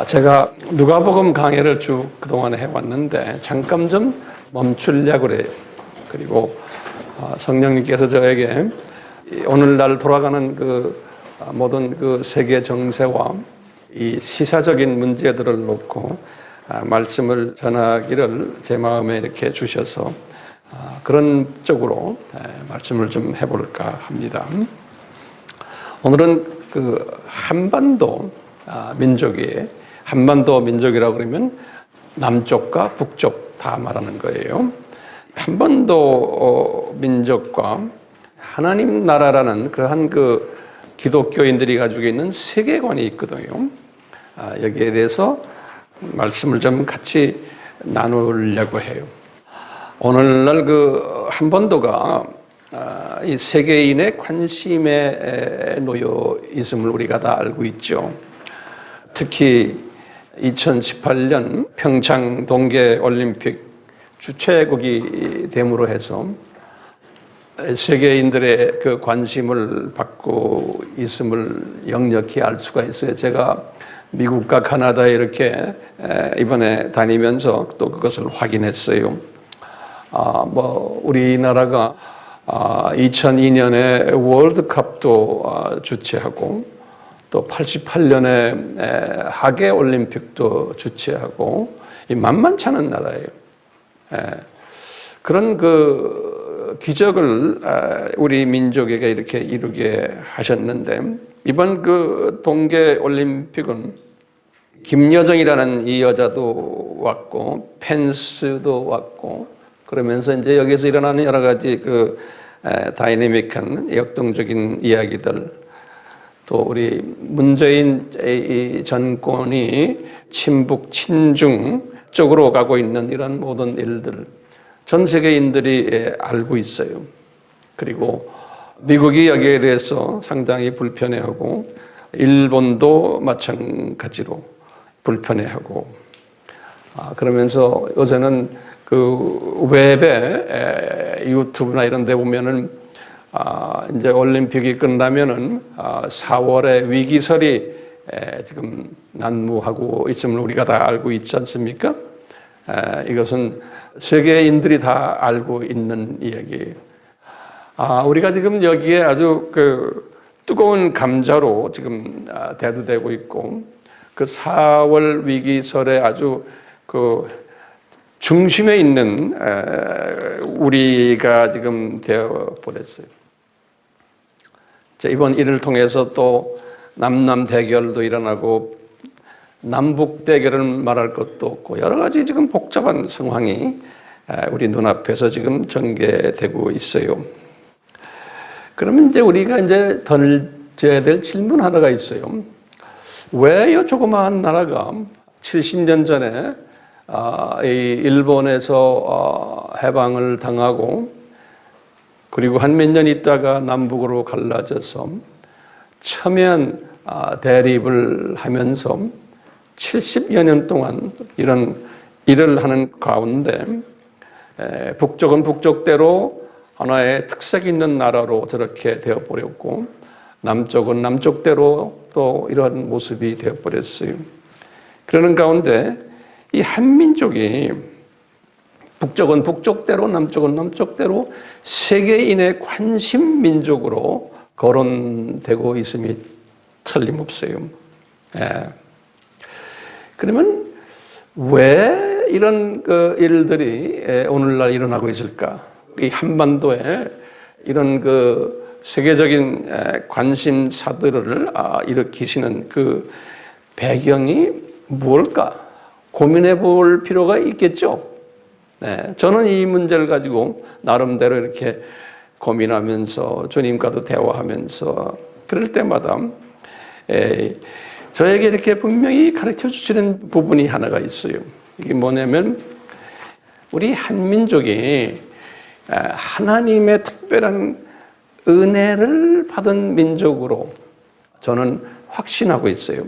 제가 누가복음 강해를 쭉 그동안에 해왔는데 잠깐 좀 멈추려고 그래요. 그리고 성령님께서 저에게 오늘날 돌아가는 그 모든 그 세계 정세와 이 시사적인 문제들을 놓고 말씀을 전하기를 제 마음에 이렇게 주셔서 그런 쪽으로 말씀을 좀 해볼까 합니다. 오늘은 그 한반도 민족이 한반도 민족이라고 그러면 남쪽과 북쪽 다 말하는 거예요. 한반도 민족과 하나님 나라라는 그러한 그 기독교인들이 가지고 있는 세계관이 있거든요. 여기에 대해서 말씀을 좀 같이 나누려고 해요. 오늘날 그 한반도가 이 세계인의 관심에 놓여 있음을 우리가 다 알고 있죠. 특히 2018년 평창 동계올림픽 주최국이 됨으로 해서 세계인들의 그 관심을 받고 있음을 역력히 알 수가 있어요. 제가 미국과 카나다에 이렇게 이번에 다니면서 또 그것을 확인했어요. 우리나라가 2002년에 월드컵도 주최하고 또 88년에 하계올림픽도 주최하고 만만치 않은 나라예요. 그런 그 기적을 우리 민족에게 이렇게 이루게 하셨는데 이번 그 동계올림픽은 김여정이라는 이 여자도 왔고 펜스도 왔고 그러면서 이제 여기서 일어나는 여러 가지 그 다이내믹한 역동적인 이야기들 또 우리 문재인 정권이 친북 친중 쪽으로 가고 있는 이런 모든 일들 전 세계인들이 알고 있어요. 그리고 미국이 여기에 대해서 상당히 불편해하고 일본도 마찬가지로 불편해하고 그러면서 요새는 그 웹에 유튜브나 이런 데 보면은 이제 올림픽이 끝나면은 4월에 위기설이 지금 난무하고 있음을 우리가 다 알고 있지 않습니까? 이것은 세계인들이 다 알고 있는 이야기예요. 우리가 지금 여기에 아주 그 뜨거운 감자로 지금 대두되고 있고 그 4월 위기설에 아주 그 중심에 있는 우리가 지금 되어 버렸어요. 이번 일을 통해서 또 남남 대결도 일어나고 남북 대결을 말할 것도 없고 여러 가지 지금 복잡한 상황이 우리 눈앞에서 지금 전개되고 있어요. 그러면 이제 우리가 이제 던져야 될 질문 하나가 있어요. 왜 이 조그마한 나라가 70년 전에 이 일본에서 해방을 당하고 그리고 한 몇 년 있다가 남북으로 갈라져서 첨예한 대립을 하면서 70여 년 동안 이런 일을 하는 가운데 북쪽은 북쪽대로 하나의 특색 있는 나라로 저렇게 되어버렸고 남쪽은 남쪽대로 또 이런 모습이 되어버렸어요. 그러는 가운데 이 한민족이 북쪽은 북쪽대로 남쪽은 남쪽대로 세계인의 관심 민족으로 거론되고 있음이 틀림없어요. 그러면 왜 이런 그 일들이 오늘날 일어나고 있을까? 이 한반도에 이런 그 세계적인 관심사들을 일으키시는 그 배경이 무엇일까? 고민해 볼 필요가 있겠죠. 저는 이 문제를 가지고 나름대로 이렇게 고민하면서 주님과도 대화하면서 그럴 때마다 저에게 이렇게 분명히 가르쳐 주시는 부분이 하나가 있어요. 이게 뭐냐면 우리 한민족이 하나님의 특별한 은혜를 받은 민족으로 저는 확신하고 있어요.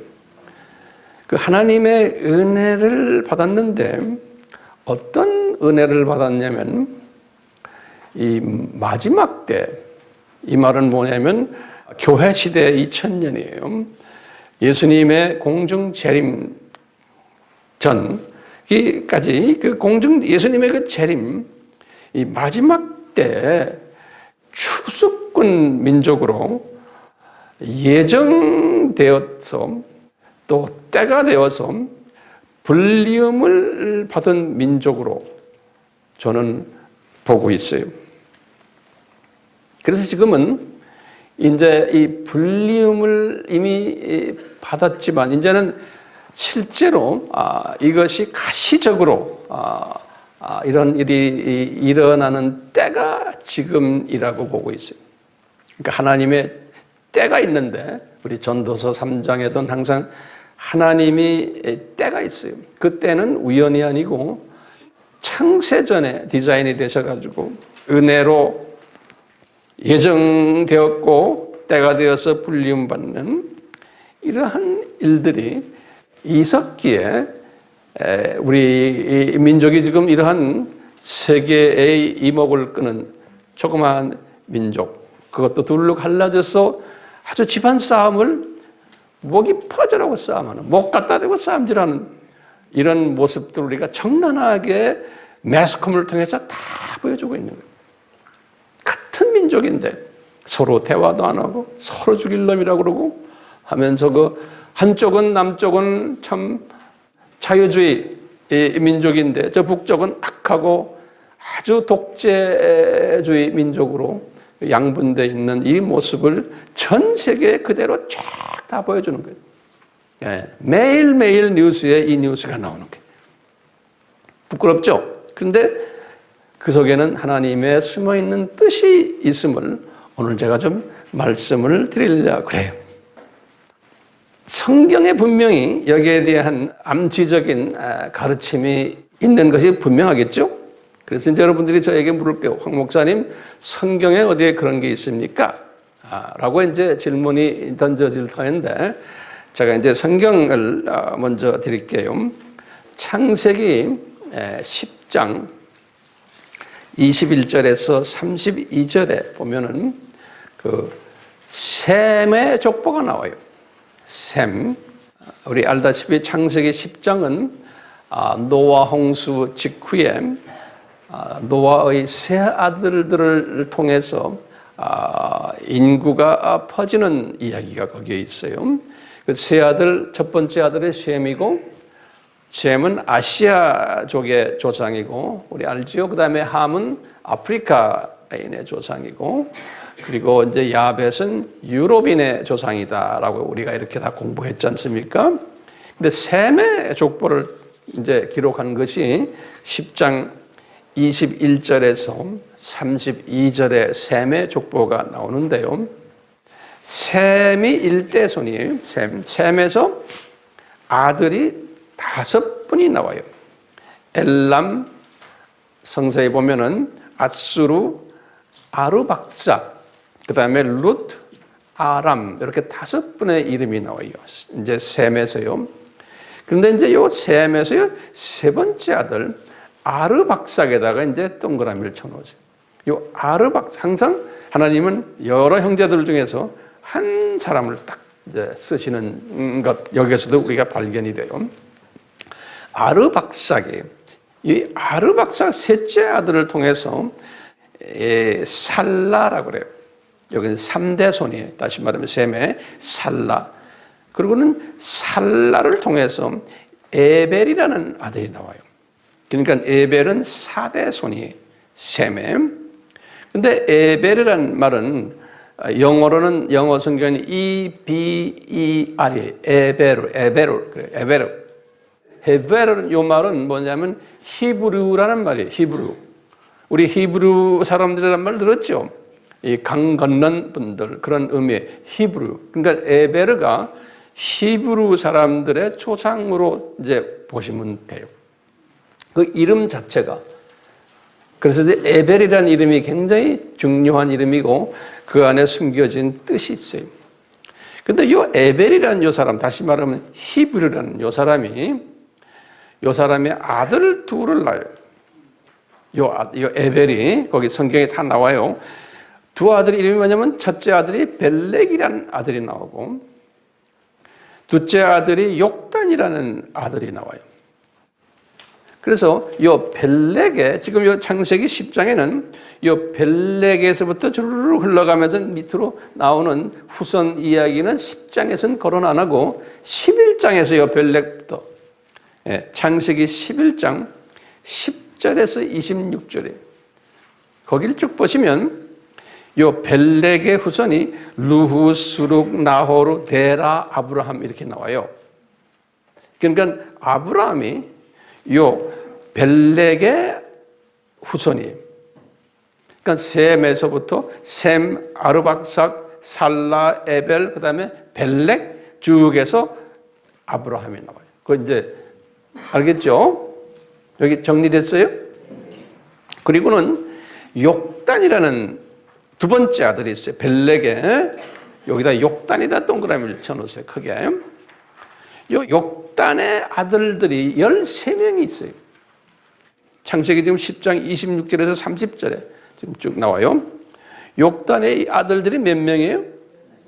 그 하나님의 은혜를 받았는데 어떤 은혜를 받았냐면 이 마지막 때, 이 말은 뭐냐면 교회 시대 2000년이에요. 예수님의 공중 재림 전까지 그 공중 예수님의 그 재림, 이 마지막 때 추수꾼 민족으로 예정되어서 또 때가 되어서 불리움을 받은 민족으로 저는 보고 있어요. 그래서 지금은 이제 이 불리움을 이미 받았지만 이제는 실제로 이것이 가시적으로 이런 일이 일어나는 때가 지금이라고 보고 있어요. 그러니까 하나님의 때가 있는데 우리 전도서 3장에도 항상 하나님이 때가 있어요. 그 때는 우연이 아니고 창세전에 디자인이 되셔가지고 은혜로 예정되었고 때가 되어서 불리움 받는 이러한 일들이 있었기에 우리 민족이 지금 이러한 세계의 이목을 끄는 조그마한 민족, 그것도 둘로 갈라져서 아주 집안 싸움을 목이 퍼져라고 싸움하는, 목 갖다 대고 싸움질하는 이런 모습들 우리가 적나라하게 매스컴을 통해서 다 보여주고 있는 거예요. 같은 민족인데 서로 대화도 안 하고 서로 죽일 놈이라고 그러고 하면서 그 한쪽은 남쪽은 참 자유주의 민족인데 저 북쪽은 악하고 아주 독재주의 민족으로 양분되어 있는 이 모습을 전 세계에 그대로 쫙 다 보여주는 거예요. 예, 매일매일 뉴스에 이 뉴스가 나오는 거예요. 부끄럽죠? 그런데 그 속에는 하나님의 숨어있는 뜻이 있음을 오늘 제가 좀 말씀을 드리려고 그래요. 성경에 분명히 여기에 대한 암시적인 가르침이 있는 것이 분명하겠죠? 그래서 이제 여러분들이 저에게 물을게요. 황 목사님, 성경에 어디에 그런 게 있습니까? 라고 이제 질문이 던져질 터인데, 제가 이제 성경을 먼저 드릴게요. 창세기 10장 21절에서 32절에 보면은 그 셈의 족보가 나와요. 셈. 우리 알다시피 창세기 10장은 노아 홍수 직후에 노아의 세 아들들을 통해서 인구가 퍼지는 이야기가 거기에 있어요. 그 세 아들, 첫 번째 아들이 셈이고, 셈은 아시아족의 조상이고, 우리 알지요? 그 다음에 함은 아프리카인의 조상이고, 그리고 이제 야벳은 유럽인의 조상이다라고 우리가 이렇게 다 공부했지 않습니까? 근데 셈의 족보를 이제 기록한 것이 10장 21절에서 32절에 셈의 족보가 나오는데요. 셈이 1대손이에요. 셈에서 아들이 5분이 나와요. 엘람, 성서에 보면은 아수르, 아르박사, 그 다음에 룻, 아람, 이렇게 5분의 이름이 나와요. 이제 셈에서요. 그런데 이제 요 셈에서요, 세 번째 아들, 아르박삭에다가 이제 동그라미를 쳐놓으세요. 요 아르박삭, 항상 하나님은 여러 형제들 중에서 한 사람을 딱 이제 쓰시는 것, 여기에서도 우리가 발견이 돼요. 아르박삭이, 이 아르박삭 셋째 아들을 통해서 살라라고 그래요. 여기는 3대 손이에요. 다시 말하면 셈의 살라. 그리고는 살라를 통해서 에벨이라는 아들이 나와요. 그러니까 에벨은 4대 손이에요. 셈의. 근데 에벨이라는 말은 영어로는 영어 성경에 E-B-E-R이 에베르 그래요. 에베르. 헤베르는 요 말은 뭐냐면 히브루라는 말이에요. 히브루. 우리 히브루 사람들이란 말 들었죠? 이 강 건넌 분들 그런 의미의 히브루. 그러니까 에베르가 히브루 사람들의 조상으로 이제 보시면 돼요. 그 이름 자체가. 그래서 에벨이라는 이름이 굉장히 중요한 이름이고 그 안에 숨겨진 뜻이 있어요. 근데 이 에벨이라는 요 사람, 다시 말하면 히브루라는 요 사람이 아들 둘을 낳아요. 요 에벨이 거기 성경에 다 나와요. 두 아들 이름이 뭐냐면 첫째 아들이 벨렉이라는 아들이 나오고 둘째 아들이 욕단이라는 아들이 나와요. 그래서 요 벨렉에 지금 요 창세기 10장에는 요 벨렉에서부터 주르륵 흘러가면서 밑으로 나오는 후손 이야기는 10장에서는 거론 안 하고 11장에서 요 벨렉부터 창세기 11장 10절에서 26절에 거기를 쭉 보시면 요 벨렉의 후손이 루후, 수룩, 나호르, 데라, 아브라함 이렇게 나와요. 그러니까 아브라함이 요 벨렉의 후손이에요. 그러니까 셈에서부터 셈, 아르박삭, 살라, 에벨, 그 다음에 벨렉 쭉에서 아브라함이 나와요. 그거 이제 알겠죠? 여기 정리됐어요? 그리고는 욕단이라는 두 번째 아들이 있어요. 벨렉에 여기다 욕단에다 동그라미를 쳐놓으세요. 크게. 요 욕단의 아들들이 13명이 있어요. 창세기 지금 10장 26절에서 30절에 지금 쭉 나와요. 욕단의 아들들이 몇 명이에요?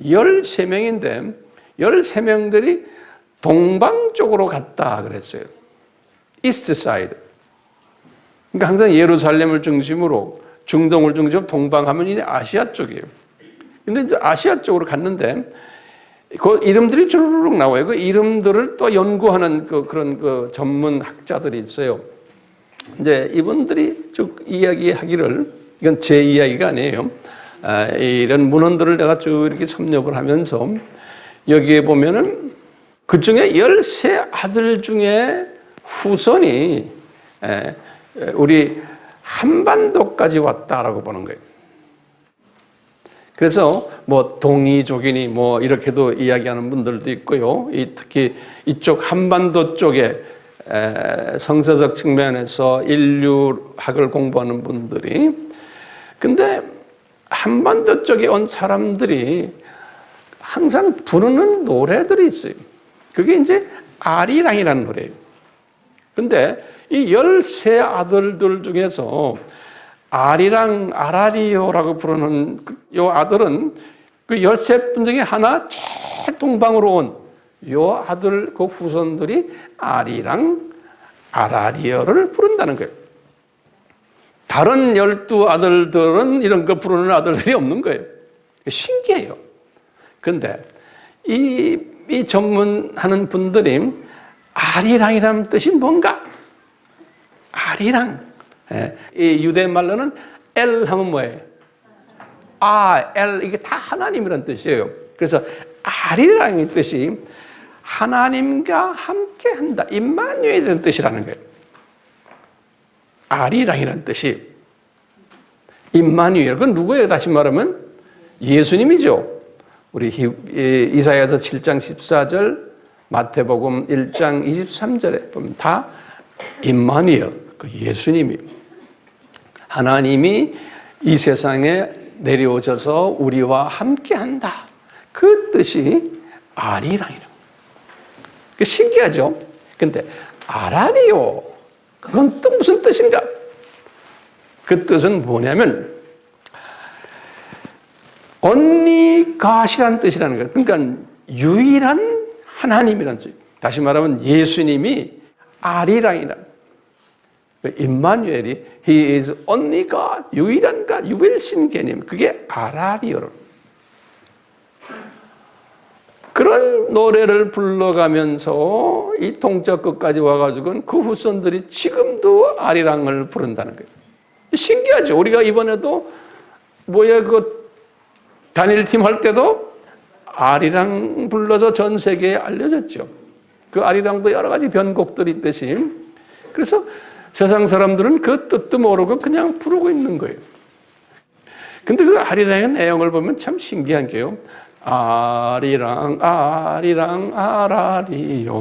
13명인데 13명들이 동방 쪽으로 갔다 그랬어요. 이스트 사이드. 그러니까 항상 예루살렘을 중심으로 중동을 중심으로 동방하면 이 아시아 쪽이에요. 근데 이제 아시아 쪽으로 갔는데 그 이름들이 주르륵 나와요. 그 이름들을 또 연구하는 그런 전문 학자들이 있어요. 이제 이분들이 쭉 이야기하기를, 이건 제 이야기가 아니에요. 이런 문헌들을 내가 쭉 이렇게 섭렵을 하면서 여기에 보면은 그 중에 13 아들 중에 후손이 우리 한반도까지 왔다라고 보는 거예요. 그래서 뭐 동이족이니 뭐 이렇게도 이야기하는 분들도 있고요. 특히 이쪽 한반도 쪽에 성서적 측면에서 인류학을 공부하는 분들이, 근데 한반도 쪽에 온 사람들이 항상 부르는 노래들이 있어요. 그게 이제 아리랑이라는 노래예요. 근데 이 13 아들들 중에서 아리랑, 아라리오라고 부르는 요 아들은 그 13분 중에 하나 제일 동방으로 온 요 아들 그 후손들이 아리랑, 아라리오를 부른다는 거예요. 다른 12 아들들은 이런 거 부르는 아들들이 없는 거예요. 신기해요. 근데 이 전문하는 분들이 아리랑이라는 뜻이 뭔가? 아리랑. 이 유대 말로는 엘 하면 뭐예요? 엘, 이게 다 하나님이라는 뜻이에요. 그래서 아리랑의 뜻이 하나님과 함께 한다. 임마누엘이라는 뜻이라는 거예요. 아리랑이라는 뜻이. 임마누엘. 그건 누구예요? 다시 말하면 예수님이죠. 우리 이사야서 7장 14절, 마태복음 1장 23절에 보면 다 임마누엘, 그 예수님이, 하나님이 이 세상에 내려오셔서 우리와 함께한다. 그 뜻이 아리랑이라고. 신기하죠? 근데 아라리오, 그건 또 무슨 뜻인가? 그 뜻은 뭐냐면 only God이라는 뜻이라는 거예요. 그러니까 유일한 하나님이라는 뜻. 다시 말하면 예수님이 아리랑이라는, 임마누엘이 He is only God, 유일한 God, 유일신 개념. 그게 아라리오로. 그런 노래를 불러가면서 이 동쪽 끝까지 와가지고는 그 후손들이 지금도 아리랑을 부른다는 거예요. 신기하죠? 우리가 이번에도 단일팀 할 때도 아리랑 불러서 전 세계에 알려졌죠. 그 아리랑도 여러 가지 변곡들이 있듯이. 그래서 세상 사람들은 그 뜻도 모르고 그냥 부르고 있는 거예요. 근데 그 아리랑의 내용을 보면 참 신기한 게요. 아리랑, 아리랑, 아라리요.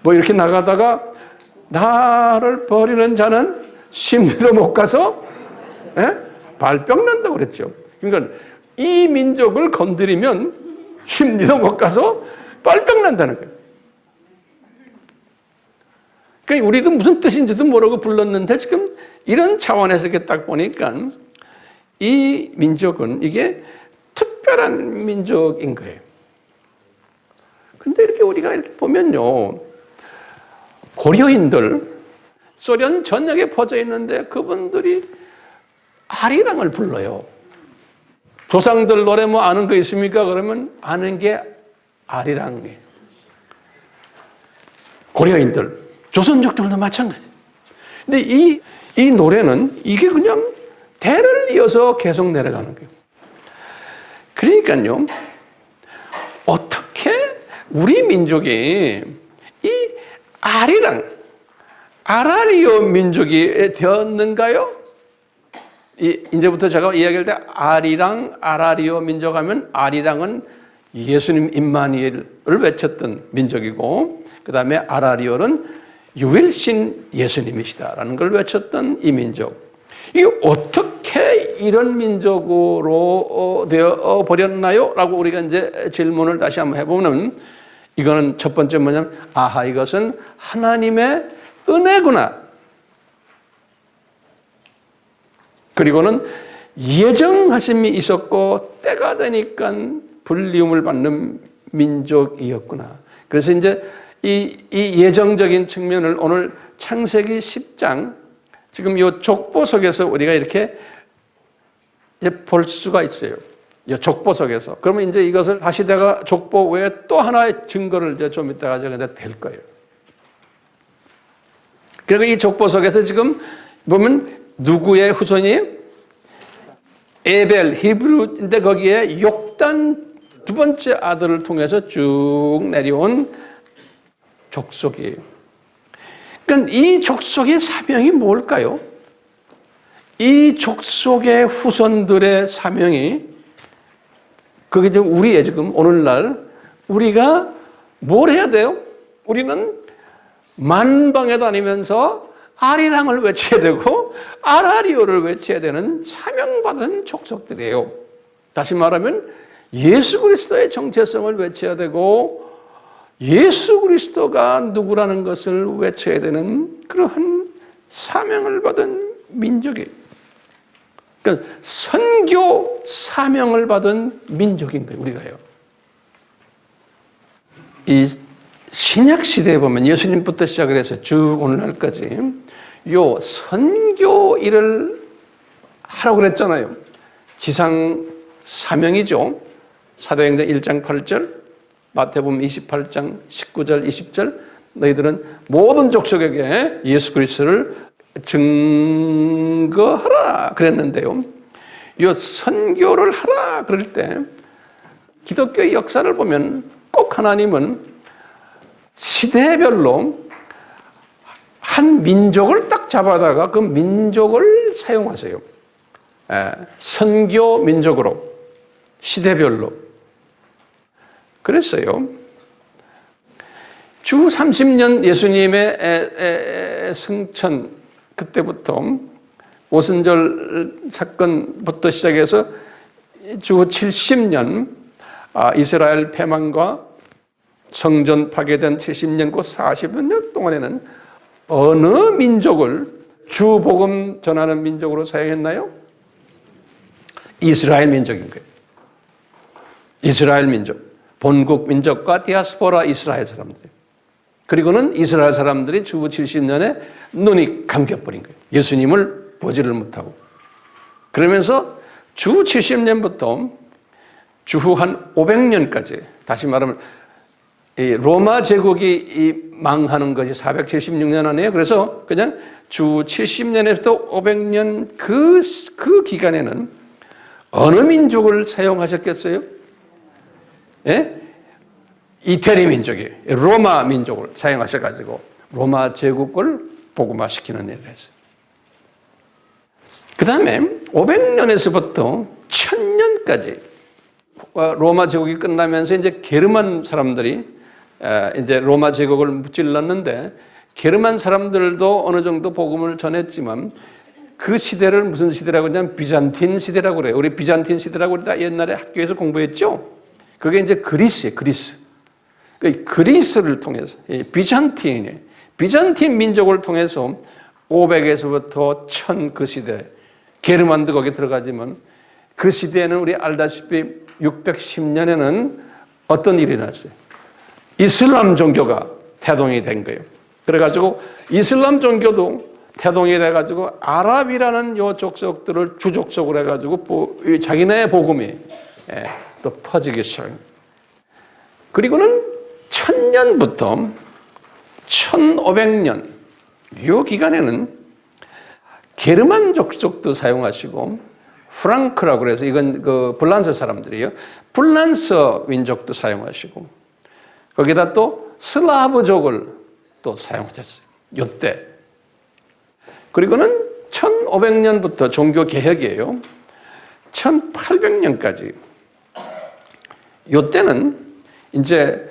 뭐 이렇게 나가다가 나를 버리는 자는 심리도 못 가서 발병 난다고 그랬죠. 그러니까 이 민족을 건드리면 심리도 못 가서 발병 난다는 거예요. 그러니까 우리도 무슨 뜻인지도 모르고 불렀는데 지금 이런 차원에서 이렇게 딱 보니까 이 민족은 이게 특별한 민족인 거예요. 근데 이렇게 우리가 이렇게 보면요, 고려인들, 소련 전역에 퍼져 있는데 그분들이 아리랑을 불러요. 조상들 노래 뭐 아는 거 있습니까? 그러면 아는 게 아리랑이에요. 고려인들, 조선족들도 마찬가지. 근데 이 노래는 이게 그냥 대를 이어서 계속 내려가는 거예요. 그러니까요, 어떻게 우리 민족이 이 아라리오 민족이 되었는가요? 이제부터 제가 이야기할 때 아라리오 민족 하면 아리랑은 예수님 임마누엘을 외쳤던 민족이고 그 다음에 아라리오는 유일신 예수님이시다라는 걸 외쳤던 이 민족. 이게 어떻게 이런 민족으로 되어 버렸나요? 라고 우리가 이제 질문을 다시 한번 해보면 이거는 첫 번째 뭐냐면 이것은 하나님의 은혜구나. 그리고는 예정하심이 있었고 때가 되니까 불리움을 받는 민족이었구나. 그래서 이제 이 예정적인 측면을 오늘 창세기 10장 지금 이 족보 속에서 우리가 이렇게 이제 볼 수가 있어요. 이 족보 속에서. 그러면 이제 이것을 다시 내가 족보 외에 또 하나의 증거를 이제 좀 이따가 제가 될 거예요. 그리고 이 족보 속에서 지금 보면 누구의 후손이? 에벨, 히브리인데 거기에 욕단 두 번째 아들을 통해서 쭉 내려온 족속이에요. 그러니까 이 족속의 사명이 뭘까요? 이 족속의 후손들의 사명이 그게 지금 우리의 지금 오늘날 우리가 뭘 해야 돼요? 우리는 만방에 다니면서 아리랑을 외쳐야 되고 아라리오를 외쳐야 되는 사명받은 족속들이에요. 다시 말하면 예수 그리스도의 정체성을 외쳐야 되고 예수 그리스도가 누구라는 것을 외쳐야 되는 그러한 사명을 받은 민족이에요. 그러니까 선교 사명을 받은 민족인 거예요. 우리가요. 이 신약 시대에 보면 예수님부터 시작을 해서 쭉 오늘날까지 요 선교 일을 하라고 그랬잖아요. 지상 사명이죠. 사도행전 1장 8절, 마태복음 28장 19절 20절 너희들은 모든 족속에게 예수 그리스도를 증거하라 그랬는데요. 이 선교를 하라 그럴 때 기독교의 역사를 보면 꼭 하나님은 시대별로 한 민족을 딱 잡아다가 그 민족을 사용하세요. 선교 민족으로 시대별로. 그랬어요. 주 30년 예수님의 승천 그때부터 오순절 사건부터 시작해서 주 70년 이스라엘 패망과 성전 파괴된 70년 곧 40년 동안에는 어느 민족을 주 복음 전하는 민족으로 사용했나요? 이스라엘 민족인 거예요. 이스라엘 민족. 본국 민족과 디아스포라 이스라엘 사람들. 그리고는 이스라엘 사람들이 주 70년에 눈이 감겨버린 거예요. 예수님을 보지를 못하고. 그러면서 주 70년부터 주후 한 500년까지 다시 말하면 이 로마 제국이 망하는 것이 476년 안에요. 그래서 그냥 주 70년에서 500년 그 기간에는 어느 민족을 사용하셨겠어요? 예? 이태리 민족이 로마 민족을 사용하셔가지고 로마 제국을 복음화시키는 일을 했어요. 그 다음에 500년에서부터 1000년까지 로마 제국이 끝나면서 이제 게르만 사람들이 이제 로마 제국을 무찔렀는데 게르만 사람들도 어느 정도 복음을 전했지만 그 시대를 무슨 시대라고 하냐면 비잔틴 시대라고 그래요. 우리 비잔틴 시대라고 우리 다 옛날에 학교에서 공부했죠. 그게 이제 그리스예요. 그리스를 통해서 비잔틴 민족을 통해서 500에서부터 1000 그 시대 게르만도 거기 들어가지만 그 시대에는 우리 알다시피 610년에는 어떤 일이 났어요? 이슬람 종교가 태동이 된 거예요. 그래가지고 이슬람 종교도 태동이 돼가지고 아랍이라는 요 족속들을 주족속으로 해가지고 자기네 복음이 또 퍼지기 시작합니다. 그리고는 1000년부터 1500년 요 기간에는 게르만 족속도 사용하시고 프랑크라고 그래서 이건 그 불란서 사람들이에요. 불란서 민족도 사용하시고 거기다 또 슬라브족을 또 사용하셨어요. 요때. 그리고는 1500년부터 종교 개혁이에요. 1800년까지. 요때는 이제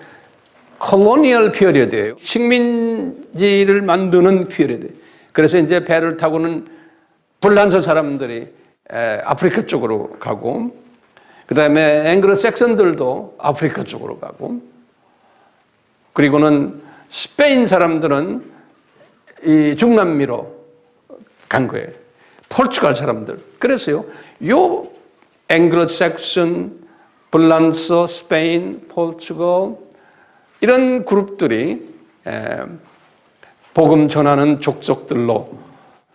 콜로니얼 피리어드예요. 식민지를 만드는 피리어드. 그래서 이제 배를 타고는 불란서 사람들이 아프리카 쪽으로 가고, 그 다음에 앵글로 섹선들도 아프리카 쪽으로 가고, 그리고는 스페인 사람들은 이 중남미로 간 거예요. 포르투갈 사람들. 그래서요, 요 앵글로 섹선, 불란서, 스페인, 포르투갈 이런 그룹들이 복음 전하는 족속들로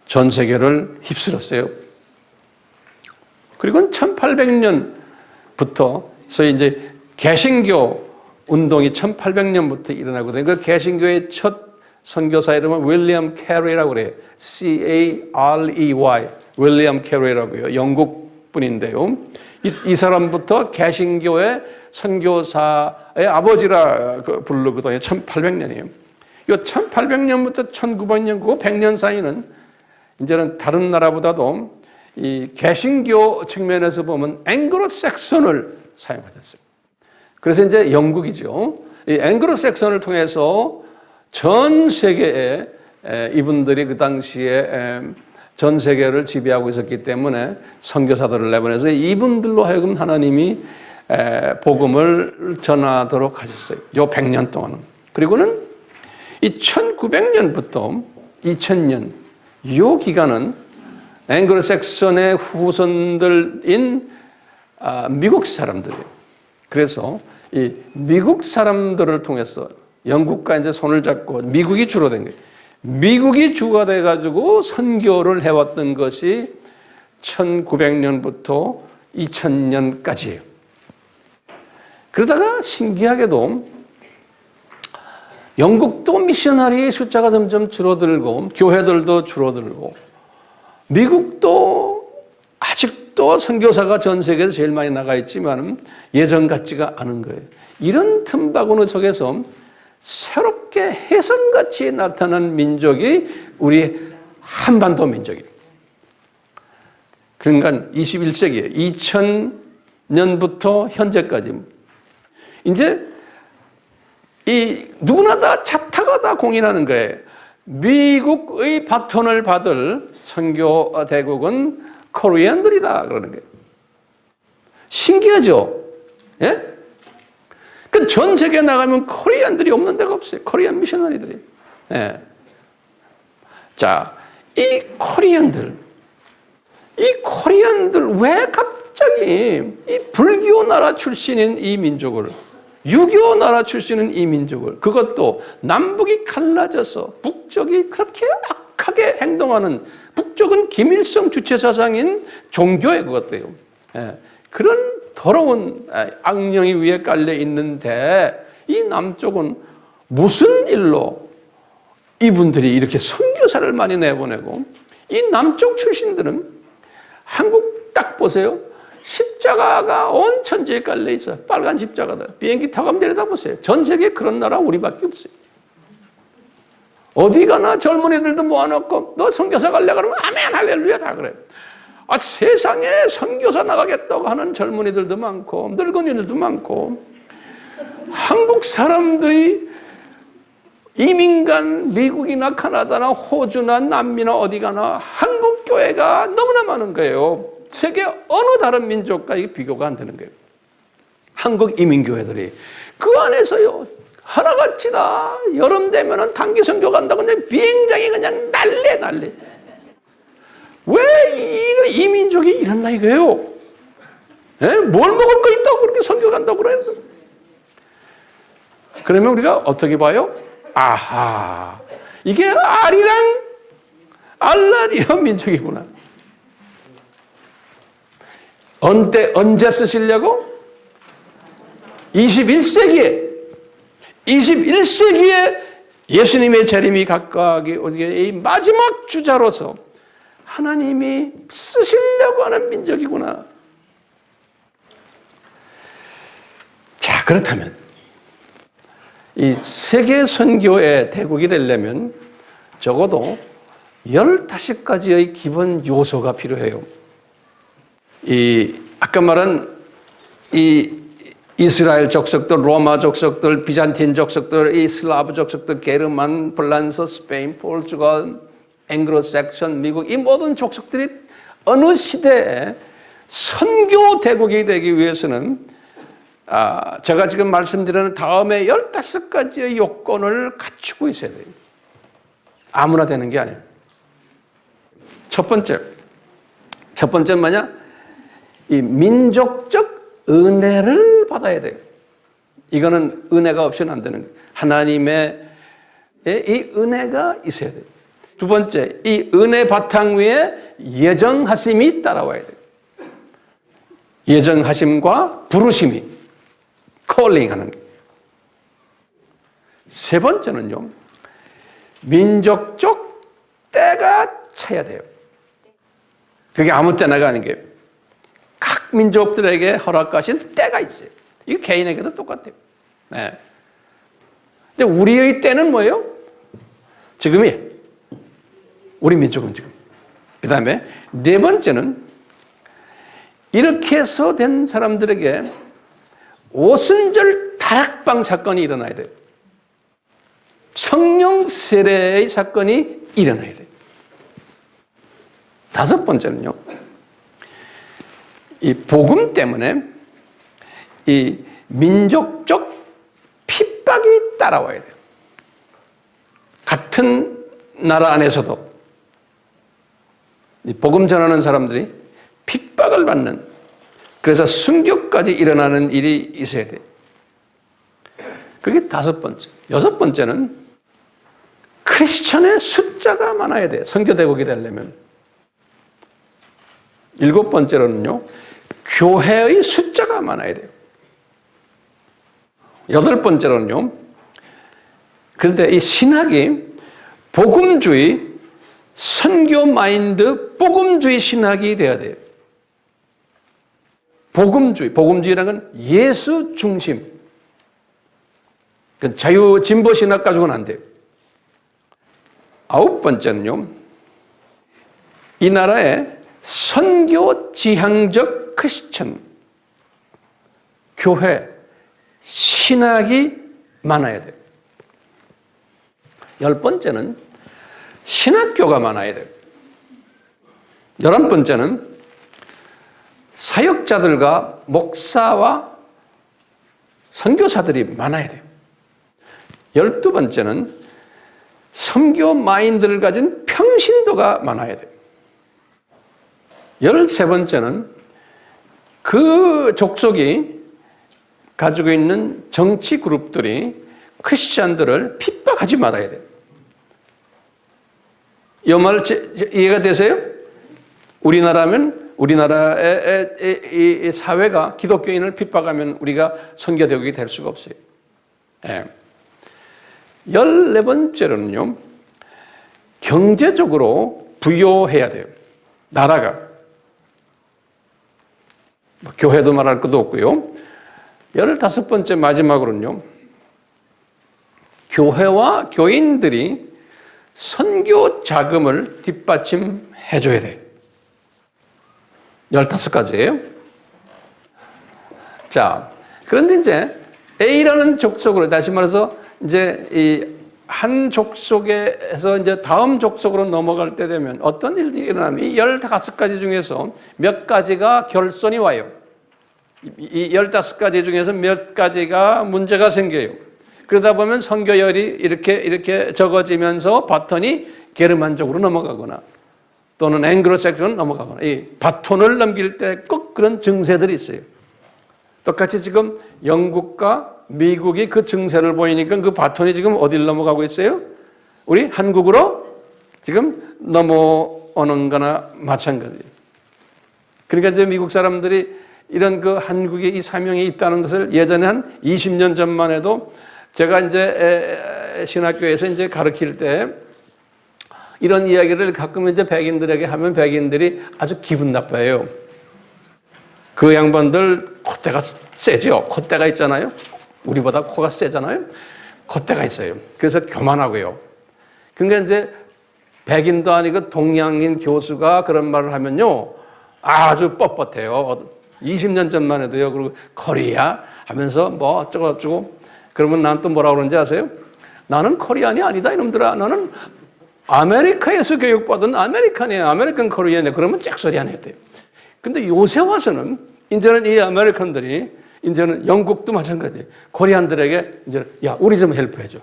전 세계를 휩쓸었어요. 그리고 1800년부터 소위 이제 개신교 운동이 1800년부터 일어나거든요. 그 개신교의 첫 선교사 이름은 윌리엄 캐리라고 그래요. C-A-R-E-Y. 윌리엄 캐리라고요. 영국 분인데요. 이 사람부터 개신교의 선교사의 아버지라 부르거든요. 1800년이에요. 이 1800년부터 1900년, 그 100년 사이는 이제는 다른 나라보다도 이 개신교 측면에서 보면 앵글로 섹선을 사용하셨어요. 그래서 이제 영국이죠. 이 앵글로 섹선을 통해서 전 세계에 이분들이 그 당시에 전 세계를 지배하고 있었기 때문에 선교사들을 내보내서 이분들로 하여금 하나님이 복음을 전하도록 하셨어요. 요 100년 동안은. 그리고는 이 1900년부터 2000년 요 기간은 앵글로색선의 후손들인 미국 사람들이에요. 그래서 이 미국 사람들을 통해서 영국과 이제 손을 잡고 미국이 주로 된 거예요. 미국이 주가 돼가지고 선교를 해왔던 것이 1900년부터 2000년까지예요. 그러다가 신기하게도 영국도 미셔너리의 숫자가 점점 줄어들고 교회들도 줄어들고 미국도 아직도 선교사가 전 세계에서 제일 많이 나가 있지만 예전 같지가 않은 거예요. 이런 틈바구니 속에서 새롭게 혜성같이 나타난 민족이 우리 한반도 민족이에요. 그러니까 21세기에 2000년부터 현재까지 이제 이 누구나 다 자타가 다 공인하는 거예요. 미국의 바톤을 받을 선교 대국은 코리안들이다 그러는 거예요. 신기하죠? 예? 그 전 세계에 나가면 코리안들이 없는 데가 없어요. 코리안 미셔너리들이. 예. 자, 이 코리안들 왜 갑자기 이 불교 나라 출신인 이 민족을, 유교 나라 출신인 이 민족을, 그것도 남북이 갈라져서 북쪽이 그렇게 악하게 행동하는, 북쪽은 김일성 주체사상인 종교의 그것도요. 예. 그런 더러운 악령이 위에 깔려 있는데 이 남쪽은 무슨 일로 이분들이 이렇게 선교사를 많이 내보내고, 이 남쪽 출신들은 한국 딱 보세요. 십자가가 온 천지에 깔려 있어요. 빨간 십자가들. 비행기 타고 가면 내려다 보세요. 전 세계에 그런 나라 우리밖에 없어요. 어디 가나 젊은이들도 모아놓고 너 선교사 갈래 그러면 아멘 할렐루야 다 그래요. 세상에 선교사 나가겠다고 하는 젊은이들도 많고 늙은이들도 많고, 한국 사람들이 이민간 미국이나 카나다나 호주나 남미나 어디 가나 한국 교회가 너무나 많은 거예요. 세계 어느 다른 민족과 이게 비교가 안 되는 거예요. 한국 이민교회들이 그 안에서요 하나같이 다 여름 되면은 단기 선교 간다고 그냥 비행장이 그냥 난리. 왜 이 민족이 이런 나이가요? 예? 뭘 먹을 거 있다고 그렇게 선교 간다고 그래요? 그러면 우리가 어떻게 봐요? 아하, 이게 아리랑 알라리아 민족이구나. 언제 쓰시려고? 21세기에 예수님의 재림이 가까이 오게 이 마지막 주자로서 하나님이 쓰시려고 하는 민족이구나. 자, 그렇다면 이 세계 선교의 대국이 되려면 적어도 15가지의 기본 요소가 필요해요. 아까 말한 이 이스라엘 족속들, 로마 족속들, 비잔틴 족속들, 이 슬라브 족속들, 게르만, 플란스, 스페인, 포르투갈, 앵글로색션, 미국, 이 모든 족속들이 어느 시대에 선교 대국이 되기 위해서는 제가 지금 말씀드리는 다음에 15가지의 요건을 갖추고 있어야 돼요. 아무나 되는 게 아니에요. 첫 번째는 뭐냐? 이 민족적 은혜를 받아야 돼요. 이거는 은혜가 없이는 안 되는 거예요. 하나님의 이 은혜가 있어야 돼요. 두 번째, 이 은혜 바탕 위에 예정하심이 따라와야 돼요. 예정하심과 부르심이 콜링하는 거예요. 세 번째는요, 민족적 때가 차야 돼요. 그게 아무 때나가 아닌 게 각 민족들에게 허락하신 때가 있어요. 이거 개인에게도 똑같아요. 네. 근데 우리의 때는 뭐예요? 지금이에요. 우리 민족은 지금. 그 다음에 네 번째는 이렇게 해서 된 사람들에게 오순절 다락방 사건이 일어나야 돼요. 성령 세례의 사건이 일어나야 돼요. 다섯 번째는요, 이 복음 때문에 이 민족적 핍박이 따라와야 돼요. 같은 나라 안에서도 이 복음 전하는 사람들이 핍박을 받는, 그래서 순교까지 일어나는 일이 있어야 돼요. 그게 다섯 번째. 여섯 번째는 크리스천의 숫자가 많아야 돼요. 선교대국이 되려면. 일곱 번째로는요, 교회의 숫자가 많아야 돼요. 여덟 번째로는요, 그런데 이 신학이 복음주의, 선교 마인드, 복음주의 신학이 돼야 돼요. 복음주의라는 건 예수 중심. 자유 진보 신학 가지고는 안 돼요. 아홉 번째는요, 이 나라에 선교 지향적 크리스천, 교회, 신학이 많아야 돼요. 열 번째는 신학교가 많아야 돼요. 11번째는 사역자들과 목사와 선교사들이 많아야 돼요. 12번째는 선교 마인드를 가진 평신도가 많아야 돼요. 13번째는 그 족속이 가지고 있는 정치 그룹들이 크리스찬들을 핍박하지 말아야 돼요. 이 말 이해가 되세요? 우리나라의 이 사회가 기독교인을 핍박하면 우리가 선교대국이 될 수가 없어요. 14번째로는요, 경제적으로 부유해야 돼요. 나라가. 교회도 말할 것도 없고요. 15번째 마지막으로는요, 교회와 교인들이 선교 자금을 뒷받침해 줘야 돼요. 15가지예요. 자, 그런데 이제 A라는 족속으로, 다시 말해서 이제 이 한 족속에서 이제 다음 족속으로 넘어갈 때 되면 어떤 일들이 일어나면 이 15가지 중에서 몇 가지가 결손이 와요. 이 15가지 중에서 몇 가지가 문제가 생겨요. 그러다 보면 선교열이 이렇게 적어지면서 바톤이 게르만족으로 넘어가거나 또는 앵글로색션으로 넘어가거나, 이 바톤을 넘길 때 꼭 그런 증세들이 있어요. 똑같이 지금 영국과 미국이 그 증세를 보이니까 그 바톤이 지금 어디를 넘어가고 있어요? 우리 한국으로 지금 넘어오는 거나 마찬가지예요. 그러니까 이제 미국 사람들이 이런 그 한국에 이 사명이 있다는 것을 예전에 한 20년 전만 해도 제가 이제 신학교에서 이제 가르칠 때 이런 이야기를 가끔 이제 백인들에게 하면 백인들이 아주 기분 나빠해요. 그 양반들 콧대가 세죠. 콧대가 있잖아요. 우리보다 코가 세잖아요. 콧대가 있어요. 그래서 교만하고요. 그러니까 이제 백인도 아니고 동양인 교수가 그런 말을 하면요. 아주 뻣뻣해요. 20년 전만 해도요. 그리고 코리아 하면서 뭐 어쩌고 그러면 난 또 뭐라고 그러는지 아세요? 나는 코리안이 아니다 이놈들아. 나는 아메리카에서 교육받은 아메리칸이에요. 아메리칸 코리안이에요. 그러면 짝소리 안 해도 돼요. 근데 요새 와서는 이제는 이 아메리칸들이 이제는 영국도 마찬가지예요. 코리안들에게 이제 야 우리 좀 헬프해줘.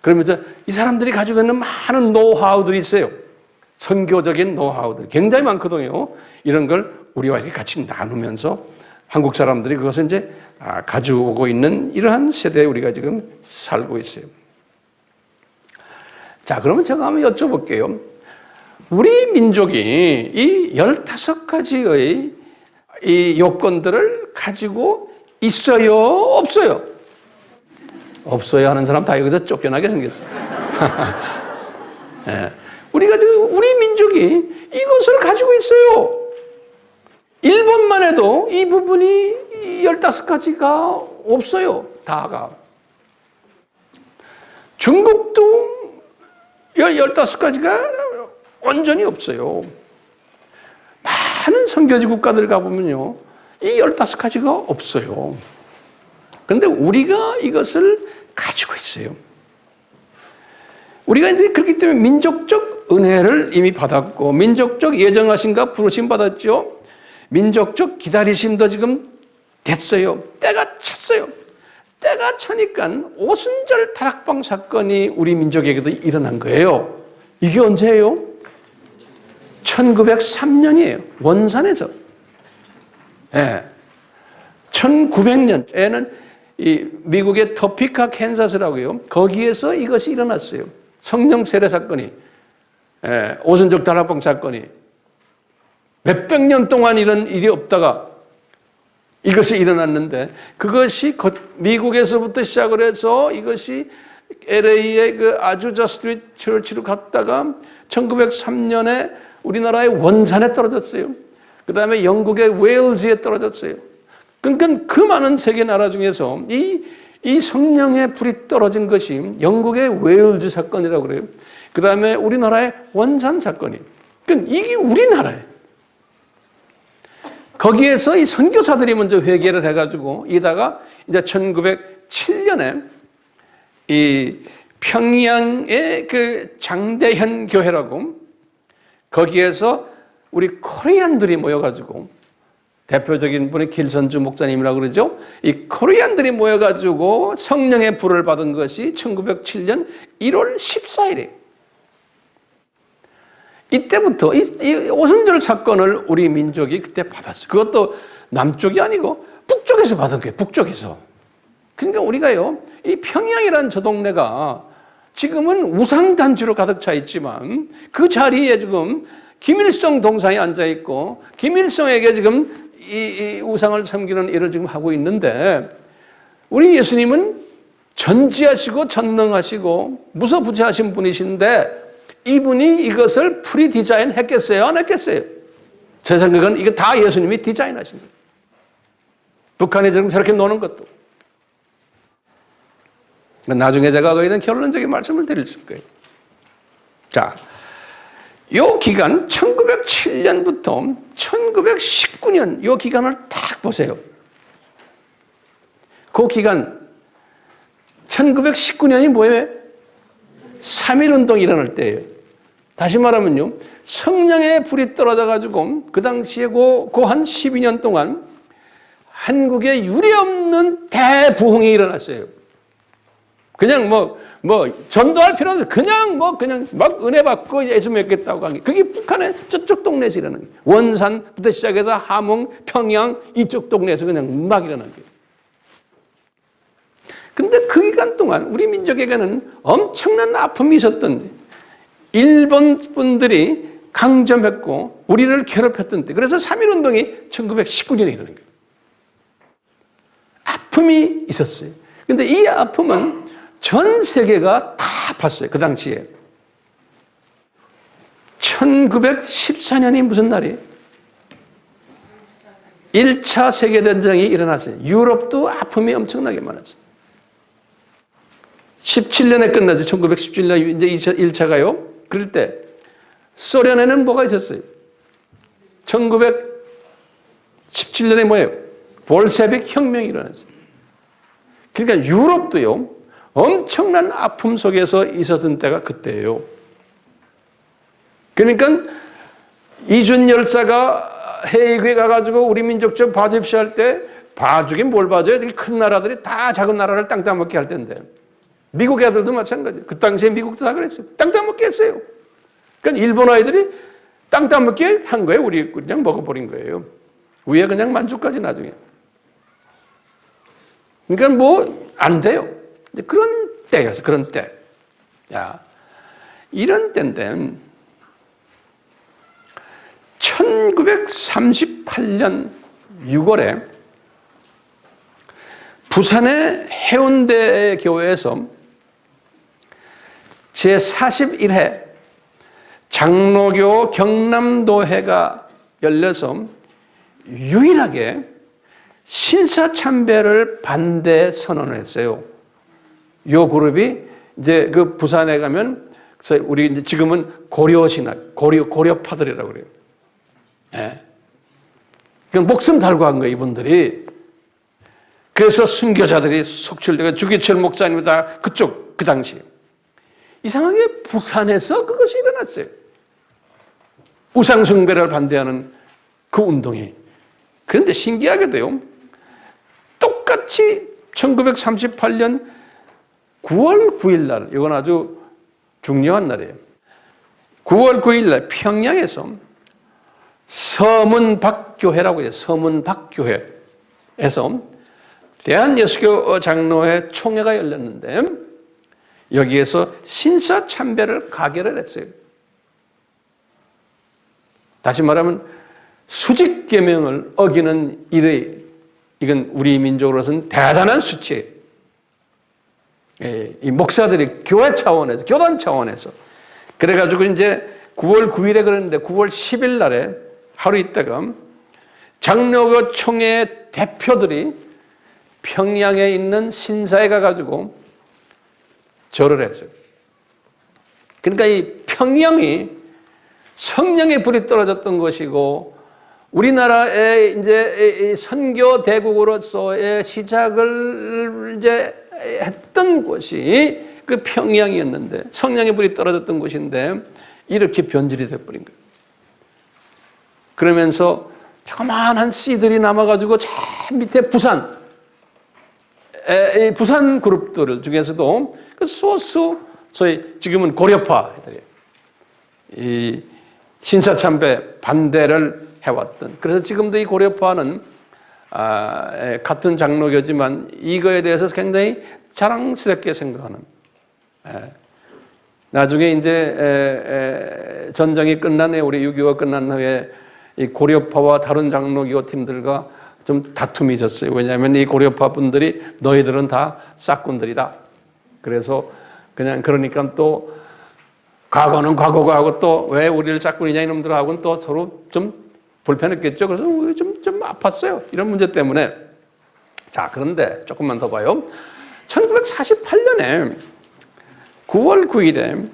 그러면 이제 이 사람들이 가지고 있는 많은 노하우들이 있어요. 선교적인 노하우들 굉장히 많거든요. 이런 걸 우리와 이렇게 같이 나누면서 한국 사람들이 그것을 이제 가지고 있는 이러한 세대에 우리가 지금 살고 있어요. 자, 그러면 제가 한번 여쭤볼게요. 우리 민족이 이 15가지의 이 요건들을 가지고 있어요? 없어요? 없어요 하는 사람 다 여기서 쫓겨나게 생겼어요. 네. 우리가 지금 우리 민족이 이것을 가지고 있어요. 일본만 해도 이 부분이 15가지가 없어요. 다가. 중국도 15가지가 완전히 없어요. 많은 선교지 국가들 가보면요. 이 15가지가 없어요. 그런데 우리가 이것을 가지고 있어요. 우리가 이제 그렇기 때문에 민족적 은혜를 이미 받았고, 민족적 예정하심과 부르심 받았죠. 민족적 기다리심도 지금 됐어요. 때가 찼어요. 때가 차니까 오순절 다락방 사건이 우리 민족에게도 일어난 거예요. 이게 언제예요? 1903년이에요. 원산에서. 예. 1900년에는 이 미국의 토피카 캔사스라고요. 거기에서 이것이 일어났어요. 성령 세례 사건이. 예. 오순절 다락방 사건이. 몇백 년 동안 이런 일이 없다가 이것이 일어났는데 그것이 미국에서부터 시작을 해서 이것이 LA의 그 아주자 스트리트 처치로 갔다가 1903년에 우리나라의 원산에 떨어졌어요. 그 다음에 영국의 웨일즈에 떨어졌어요. 그러니까 그 많은 세계 나라 중에서 이 성령의 불이 떨어진 것이 영국의 웨일즈 사건이라고 그래요. 그 다음에 우리나라의 원산 사건이. 그러니까 이게 우리나라예요. 거기에서 이 선교사들이 먼저 회개를 해가지고 이다가 이제 1907년에 이 평양의 그 장대현 교회라고 거기에서 우리 코리안들이 모여가지고 대표적인 분이 길선주 목사님이라고 그러죠. 이 코리안들이 모여가지고 성령의 불을 받은 것이 1907년 1월 14일이에요. 이때부터 이 오순절 사건을 우리 민족이 그때 받았어요. 그것도 남쪽이 아니고 북쪽에서 받은 거예요. 북쪽에서. 그러니까 우리가요, 이 평양이라는 저 동네가 지금은 우상단지로 가득 차 있지만 그 자리에 지금 김일성 동상이 앉아 있고 김일성에게 지금 이 우상을 섬기는 일을 지금 하고 있는데 우리 예수님은 전지하시고 전능하시고 무소부재하신 분이신데 이분이 이것을 프리 디자인 했겠어요? 안 했겠어요? 제 생각은 이거 다 예수님이 디자인하신 거예요. 북한이 지금 저렇게 노는 것도. 나중에 제가 거기에 대한 결론적인 말씀을 드릴 거예요. 자, 요 기간 1907년부터 1919년 요 기간을 딱 보세요. 그 기간 1919년이 뭐예요? 3.1운동이 일어날 때예요. 다시 말하면요. 성령의 불이 떨어져가지고 그 당시에 그 한 12년 동안 한국에 유례없는 대부흥이 일어났어요. 그냥 전도할 필요 없어요. 그냥 막 은혜 받고 예수 믿겠다고 한 게. 그게 북한의 저쪽 동네에서 일어난 거예요. 원산부터 시작해서 함흥, 평양 이쪽 동네에서 그냥 막 일어난 거예요. 근데 그 기간 동안 우리 민족에게는 엄청난 아픔이 있었던 일본 분들이 강점했고 우리를 괴롭혔던 때, 그래서 3.1운동이 1919년에 일어난 거예요. 아픔이 있었어요. 그런데 이 아픔은 전 세계가 다 아팠어요. 그 당시에. 1914년이 무슨 날이에요? 1차 세계대전이 일어났어요. 유럽도 아픔이 엄청나게 많았어요. 17년에 끝나죠. 1917년 이제 1차가요. 그럴 때 소련에는 뭐가 있었어요? 1917년에 뭐예요? 볼셰빅 혁명이 일어났어요. 그러니까 유럽도요, 엄청난 아픔 속에서 있었던 때가 그때예요. 그러니까 이준 열사가 헤이그에 가가지고 우리 민족 좀 봐줍시오 할 때, 봐주긴 뭘 봐줘요? 큰 나라들이 다 작은 나라를 땅 따먹게 할 텐데. 미국 애들도 마찬가지예요. 그 당시에 미국도 다 그랬어요. 땅 따먹게 했어요. 그러니까 일본 아이들이 땅 따먹게 한 거예요. 우리 그냥 먹어버린 거예요. 위에 그냥 만족까지 나중에. 그러니까 뭐 안 돼요. 이제 그런 때였어. 그런 때. 야, 이런 때인데 1938년 6월에 부산의 해운대 교회에서 제41회 장로교 경남도회가 열려서 유일하게 신사참배를 반대 선언을 했어요. 이 그룹이 이제 그 부산에 가면 우리 이제 지금은 고려신학, 고려파들이라고 그래요. 예. 그냥 목숨 달고 한 거예요, 이분들이. 그래서 순교자들이 속출되고 주기철 목사님이 다 그쪽, 그 당시에. 이상하게 부산에서 그것이 일어났어요. 우상숭배를 반대하는 그 운동이. 그런데 신기하게도요, 똑같이 1938년 9월 9일 날, 이건 아주 중요한 날이에요. 9월 9일 날 평양에서 서문박교회라고 해요. 서문박교회에서 대한예수교 장로회 총회가 열렸는데 여기에서 신사참배를 가결을 했어요. 다시 말하면 수직계명을 어기는 일의, 이건 우리 민족으로서는 대단한 수치예요. 이 목사들이 교회 차원에서, 교단 차원에서. 그래가지고 이제 9월 9일에 그랬는데 9월 10일 날에 하루 있다가 장로교 총회 대표들이 평양에 있는 신사에 가가지고 절을 했어요. 그러니까 이 평양이 성령의 불이 떨어졌던 것이고 우리나라의 이제 선교 대국으로서의 시작을 이제 했던 곳이 그 평양이었는데 성령의 불이 떨어졌던 곳인데 이렇게 변질이 돼버린 거예요. 그러면서 조그마한 씨들이 남아가지고 저 밑에 부산 그룹들 중에서도 그 소수 소위 지금은 고려파 애들이에요. 이 신사참배 반대를 해왔던. 그래서 지금도 이 고려파는 같은 장로교지만 이거에 대해서 굉장히 자랑스럽게 생각하는. 나중에 이제 전쟁이 끝난 후에 우리 6.25가 끝난 후에 이 고려파와 다른 장로교 팀들과 좀 다툼이 있었어요. 왜냐하면 이 고려파 분들이 너희들은 다 싹군들이다. 그래서 그냥 그러니까 또 과거는 과거고 하고 또 왜 우리를 짝꿍이냐 이놈들하고는 또 서로 좀 불편했겠죠. 그래서 좀 아팠어요. 이런 문제 때문에. 자, 그런데 조금만 더 봐요. 1948년에 9월 9일에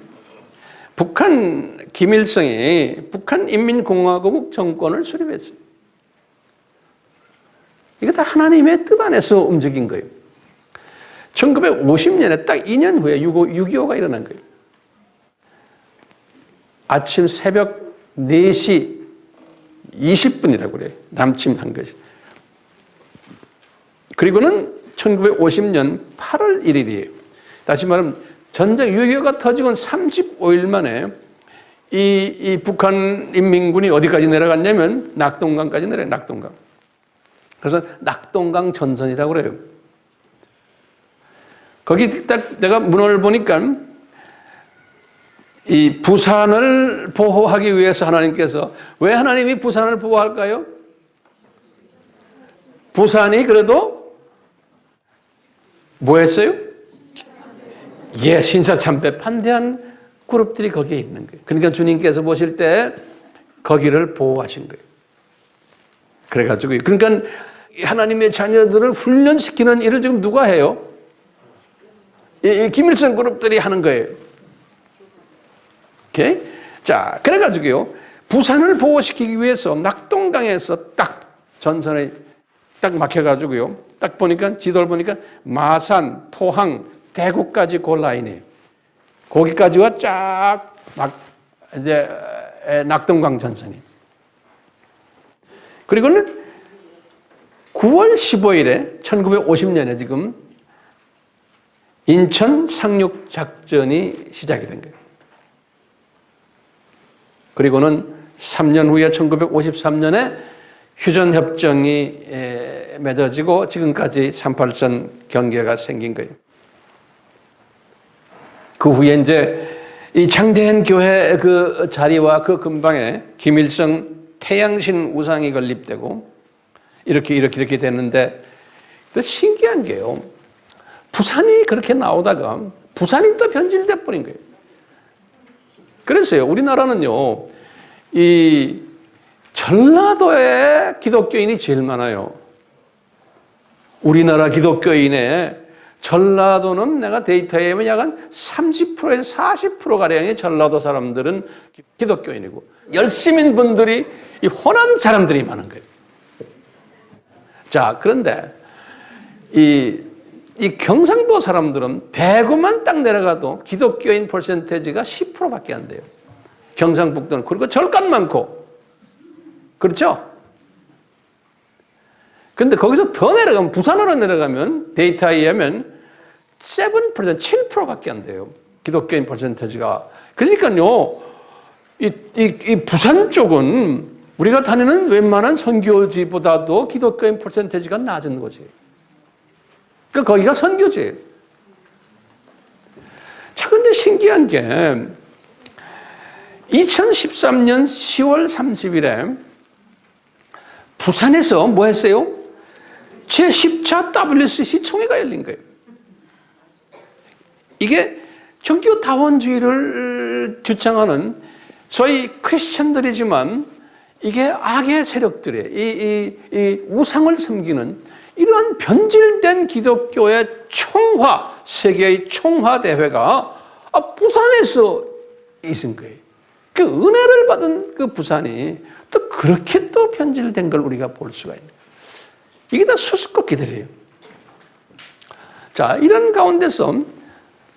북한 김일성이 북한인민공화국 정권을 수립했어요. 이게 다 하나님의 뜻 안에서 움직인 거예요. 1950년에 딱 2년 후에 6.25가 일어난 거예요. 아침 새벽 4시 20분이라고 그래요. 남침한 것이. 그리고는 1950년 8월 1일이에요. 다시 말하면 전쟁 6.25가 터지고 35일 만에 이 북한 인민군이 어디까지 내려갔냐면 낙동강까지 내려요. 낙동강. 그래서 낙동강 전선이라고 그래요. 거기 딱 내가 문헌을 보니까 이 부산을 보호하기 위해서 하나님께서 왜 하나님이 부산을 보호할까요? 부산이 그래도 뭐 했어요? 예, 신사참배 판대한 그룹들이 거기에 있는 거예요. 그러니까 주님께서 보실 때 거기를 보호하신 거예요. 그래가지고 그러니까 하나님의 자녀들을 훈련시키는 일을 지금 누가 해요? 이 김일성 그룹들이 하는 거예요. 오케이? 자, 그래가지고요, 부산을 보호시키기 위해서 낙동강에서 딱 전선에 딱 막혀가지고요, 딱 보니까 지도를 보니까 마산, 포항, 대구까지 그 라인이에요. 거기까지가 쫙 막 이제 낙동강 전선이. 그리고는 9월 15일에 1950년에 지금 인천 상륙 작전이 시작이 된 거예요. 그리고는 3년 후에 1953년에 휴전협정이 맺어지고 지금까지 38선 경계가 생긴 거예요. 그 후에 이제 이 장대현 교회 그 자리와 그 근방에 김일성 태양신 우상이 건립되고 이렇게 됐는데 또 신기한 게요. 부산이 그렇게 나오다가 부산이 또 변질돼 버린 거예요. 그래서요, 우리나라는요, 이 전라도에 기독교인이 제일 많아요. 우리나라 기독교인의 전라도는 내가 데이터에 보면 약 한 30%에서 40%가량의 전라도 사람들은 기독교인이고, 열심인 분들이 이 호남 사람들이 많은 거예요. 자, 그런데 이 경상도 사람들은 대구만 딱 내려가도 기독교인 퍼센테이지가 10%밖에 안 돼요. 경상북도는. 그리고 절간 많고. 그렇죠? 근데 거기서 더 내려가면, 부산으로 내려가면 데이터에 의하면 7%, 7%밖에 안 돼요. 기독교인 퍼센테이지가. 그러니까요, 이 부산 쪽은 우리가 다니는 웬만한 선교지보다도 기독교인 퍼센테이지가 낮은 거지. 그러니까 거기가 선교지예요. 자, 근데 신기한 게 2013년 10월 30일에 부산에서 뭐 했어요? 제10차 WCC 총회가 열린 거예요. 이게 종교 다원주의를 주창하는 소위 크리스천들이지만 이게 악의 세력들의 이 우상을 섬기는 이러한 변질된 기독교의 총화, 세계의 총화 대회가 부산에서 있은 거예요. 그 은혜를 받은 그 부산이 또 그렇게 또 변질된 걸 우리가 볼 수가 있는 거예요. 이게 다 수수께끼들이에요. 자, 이런 가운데서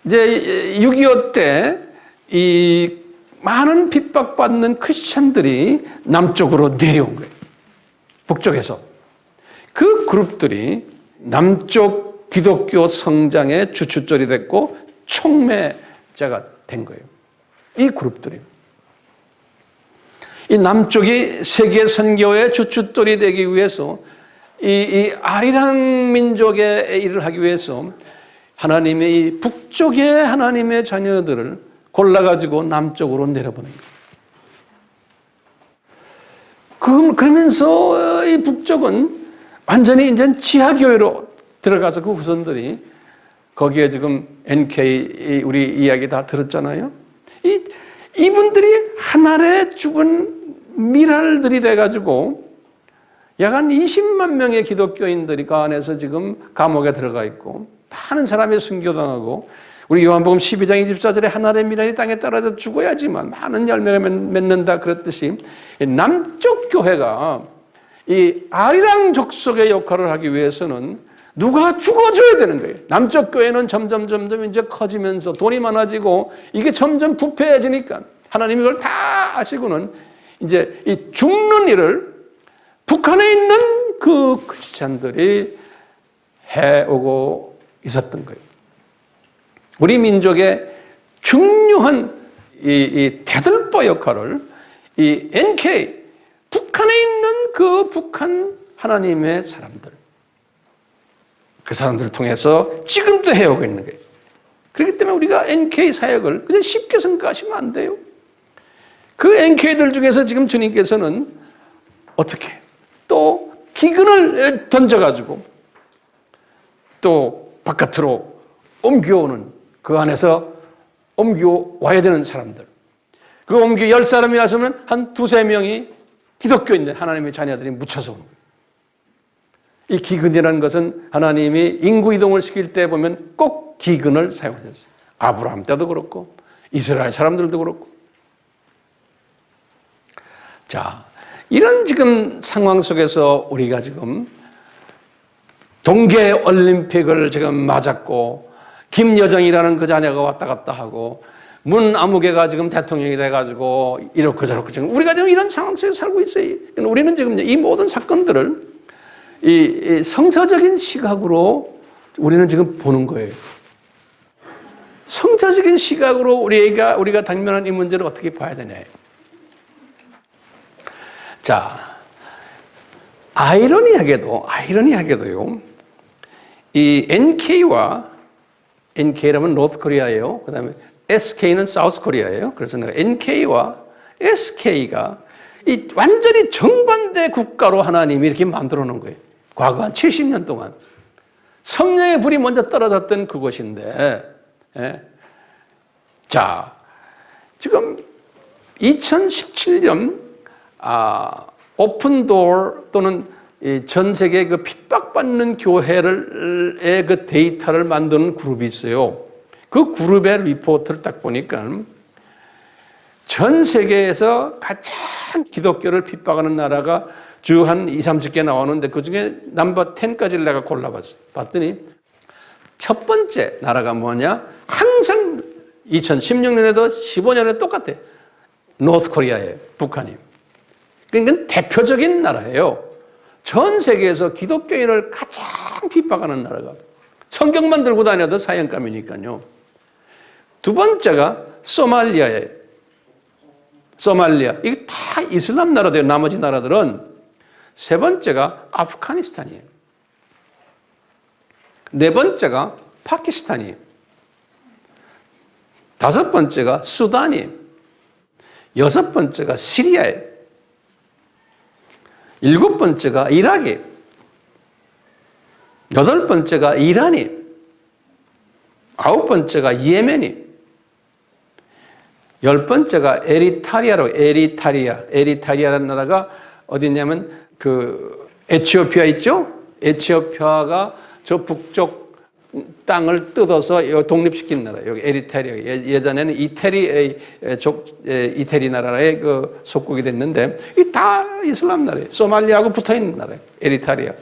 이제 6.25 때 이 많은 핍박받는 크리스천들이 남쪽으로 내려온 거예요. 북쪽에서. 그 그룹들이 남쪽 기독교 성장의 주춧돌이 됐고 촉매자가 된 거예요. 이 그룹들이. 이 남쪽이 세계 선교의 주춧돌이 되기 위해서 이 아리랑 민족의 일을 하기 위해서 하나님의 이 북쪽의 하나님의 자녀들을 골라가지고 남쪽으로 내려보낸 거예요. 그러면서 이 북쪽은 완전히 이제 지하교회로 들어가서 그 후손들이 거기에 지금 NK 우리 이야기 다 들었잖아요. 이분들이 하늘에 죽은 미랄들이 돼가지고 약 한 20만 명의 기독교인들이 그 안에서 지금 감옥에 들어가 있고 많은 사람이 순교당하고 우리 요한복음 12장 24절에 하늘의 미랄이 땅에 떨어져 죽어야지만 많은 열매가 맺는다 그랬듯이 남쪽 교회가 이 아리랑 족속의 역할을 하기 위해서는 누가 죽어줘야 되는 거예요. 남쪽 교회는 점점 이제 커지면서 돈이 많아지고 이게 점점 부패해지니까 하나님이 이걸 다 아시고는 이제 이 죽는 일을 북한에 있는 그 크리스찬들이 해오고 있었던 거예요. 우리 민족의 중요한 이 대들보 역할을 이 NK 북한에 있는 그 북한 하나님의 사람들 그 사람들을 통해서 지금도 해오고 있는 거예요. 그렇기 때문에 우리가 NK 사역을 그냥 쉽게 생각하시면 안 돼요. 그 NK들 중에서 지금 주님께서는 어떻게 또 기근을 던져가지고 또 바깥으로 옮겨오는 그 안에서 옮겨와야 되는 사람들. 그 옮겨 10사람이 왔으면 한 2-3명이 기독교인들, 하나님의 자녀들이 묻혀서 오는 거예요. 이 기근이라는 것은 하나님이 인구 이동을 시킬 때 보면 꼭 기근을 사용하셨어요. 아브라함 때도 그렇고 이스라엘 사람들도 그렇고. 자, 이런 지금 상황 속에서 우리가 지금 동계올림픽을 지금 맞았고 김여정이라는 그 자녀가 왔다 갔다 하고 문아무개가 지금 대통령이 돼가지고 이렇게 저렇게 지금 우리가 지금 이런 상황 속에 살고 있어요. 우리는 지금 이 모든 사건들을 이 성서적인 시각으로 우리는 지금 보는 거예요. 성서적인 시각으로 우리가 당면한 이 문제를 어떻게 봐야 되냐. 자, 아이러니하게도요. 이 NK라면 노스 코리아예요. 그다음에 SK는 사우스 코리아예요. 그래서 내가 NK와 SK가 이 완전히 정반대 국가로 하나님이 이렇게 만들어 놓은 거예요. 과거 한 70년 동안 성령의 불이 먼저 떨어졌던 그곳인데, 예. 자, 지금 2017년 오픈도어 또는 전 세계 그 핍박받는 교회의 그 데이터를 만드는 그룹이 있어요. 그 그룹의 리포트를 딱 보니까 전 세계에서 가장 기독교를 핍박하는 나라가 주 한 20-30개 나오는데 그 중에 넘버 10까지를 내가 골라봤어요. 봤더니 첫 번째 나라가 뭐냐? 항상 2016년에도 15년에 똑같아. 노스 코리아예요. 북한이. 그러니까 대표적인 나라예요. 전 세계에서 기독교인을 가장 핍박하는 나라가. 성경만 들고 다녀도 사형감이니까요. 두 번째가 소말리아예요. 소말리아. 이게 다 이슬람 나라들이에요. 나머지 나라들은. 세 번째가 아프가니스탄이에요. 네 번째가 파키스탄이에요. 다섯 번째가 수단이에요. 여섯 번째가 시리아예요. 일곱 번째가 이라크이에요. 여덟 번째가 이란이에요. 아홉 번째가 예멘이에요. 열 번째가 에리타리아라는 나라가 어디 있냐면 그 에티오피아 있죠? 에티오피아가 저 북쪽 땅을 뜯어서 독립시킨 나라. 여기 에리트리아. 예전에는 이태리 나라의 그 속국이 됐는데 이 다 이슬람 나라예요. 소말리아하고 붙어 있는 나라예요. 에리트리아.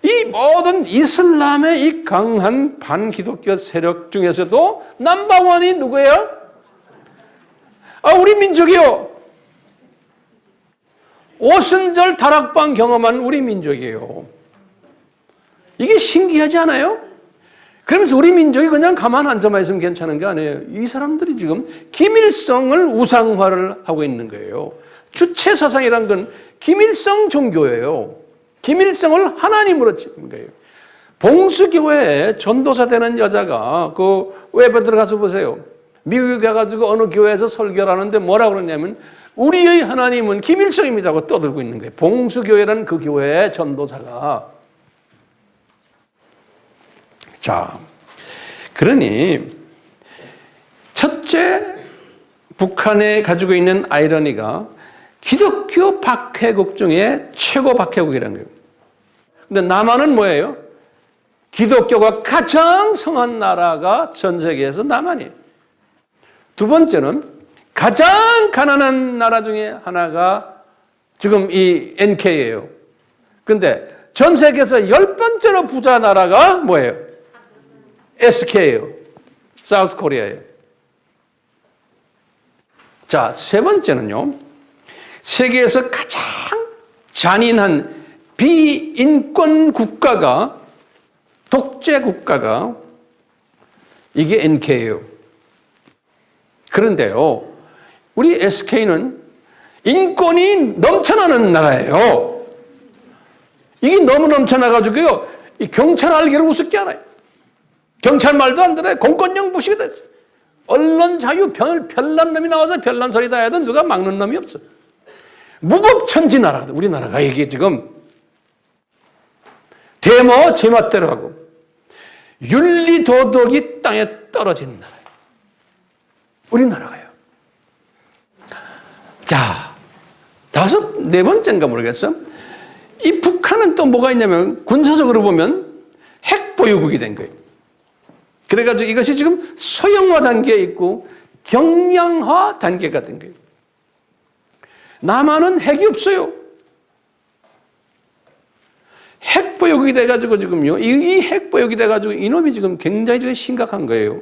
이 모든 이슬람의 이 강한 반기독교 세력 중에서도 넘버원이 누구예요? 우리 민족이요. 오순절 다락방 경험한 우리 민족이에요. 이게 신기하지 않아요? 그러면서 우리 민족이 그냥 가만 앉아만 있으면 괜찮은 게 아니에요. 이 사람들이 지금 김일성을 우상화를 하고 있는 거예요. 주체 사상이란 건 김일성 종교예요. 김일성을 하나님으로 찍는 거예요. 봉수교회에 전도사 되는 여자가 그 웹에 들어가서 보세요. 미국에 가가지고 어느 교회에서 설교를 하는데 뭐라고 그러냐면 우리의 하나님은 김일성입니다 하고 떠들고 있는 거예요. 봉수교회라는 그 교회의 전도사가. 자, 그러니 첫째 북한에 가지고 있는 아이러니가 기독교 박해국 중에 최고 박해국이라는 거예요. 근데 남한은 뭐예요? 기독교가 가장 성한 나라가 전 세계에서 남한이에요. 두 번째는 가장 가난한 나라 중에 하나가 지금 이 NK예요. 근데 전 세계에서 10번째로 부자 나라가 뭐예요? SK예요. 사우스 코리아예요. 자, 세 번째는요. 세계에서 가장 잔인한 비인권 국가가 독재 국가가 이게 NK예요. 그런데요. 우리 SK는 인권이 넘쳐나는 나라예요. 이게 너무 넘쳐나가지고요. 이 경찰 알기를 우습게 알아요. 경찰 말도 안 들어요. 공권력 무시가 됐어. 언론 자유, 별난 놈이 나와서 별난 소리 다 해도 누가 막는 놈이 없어. 무법천지 나라거든. 우리나라가 이게 지금 대모 제멋대로 하고 윤리 도덕이 땅에 떨어진 나라예요. 우리나라가요. 자, 네 번째인가 모르겠어. 이 북한은 또 뭐가 있냐면 군사적으로 보면 핵보유국이 된 거예요. 그래가지고 이것이 지금 소형화 단계에 있고 경량화 단계가 된 거예요. 남한은 핵이 없어요. 핵보유국이 돼가지고 지금요, 이 핵보유국이 돼가지고 이놈이 지금 굉장히 지금 심각한 거예요.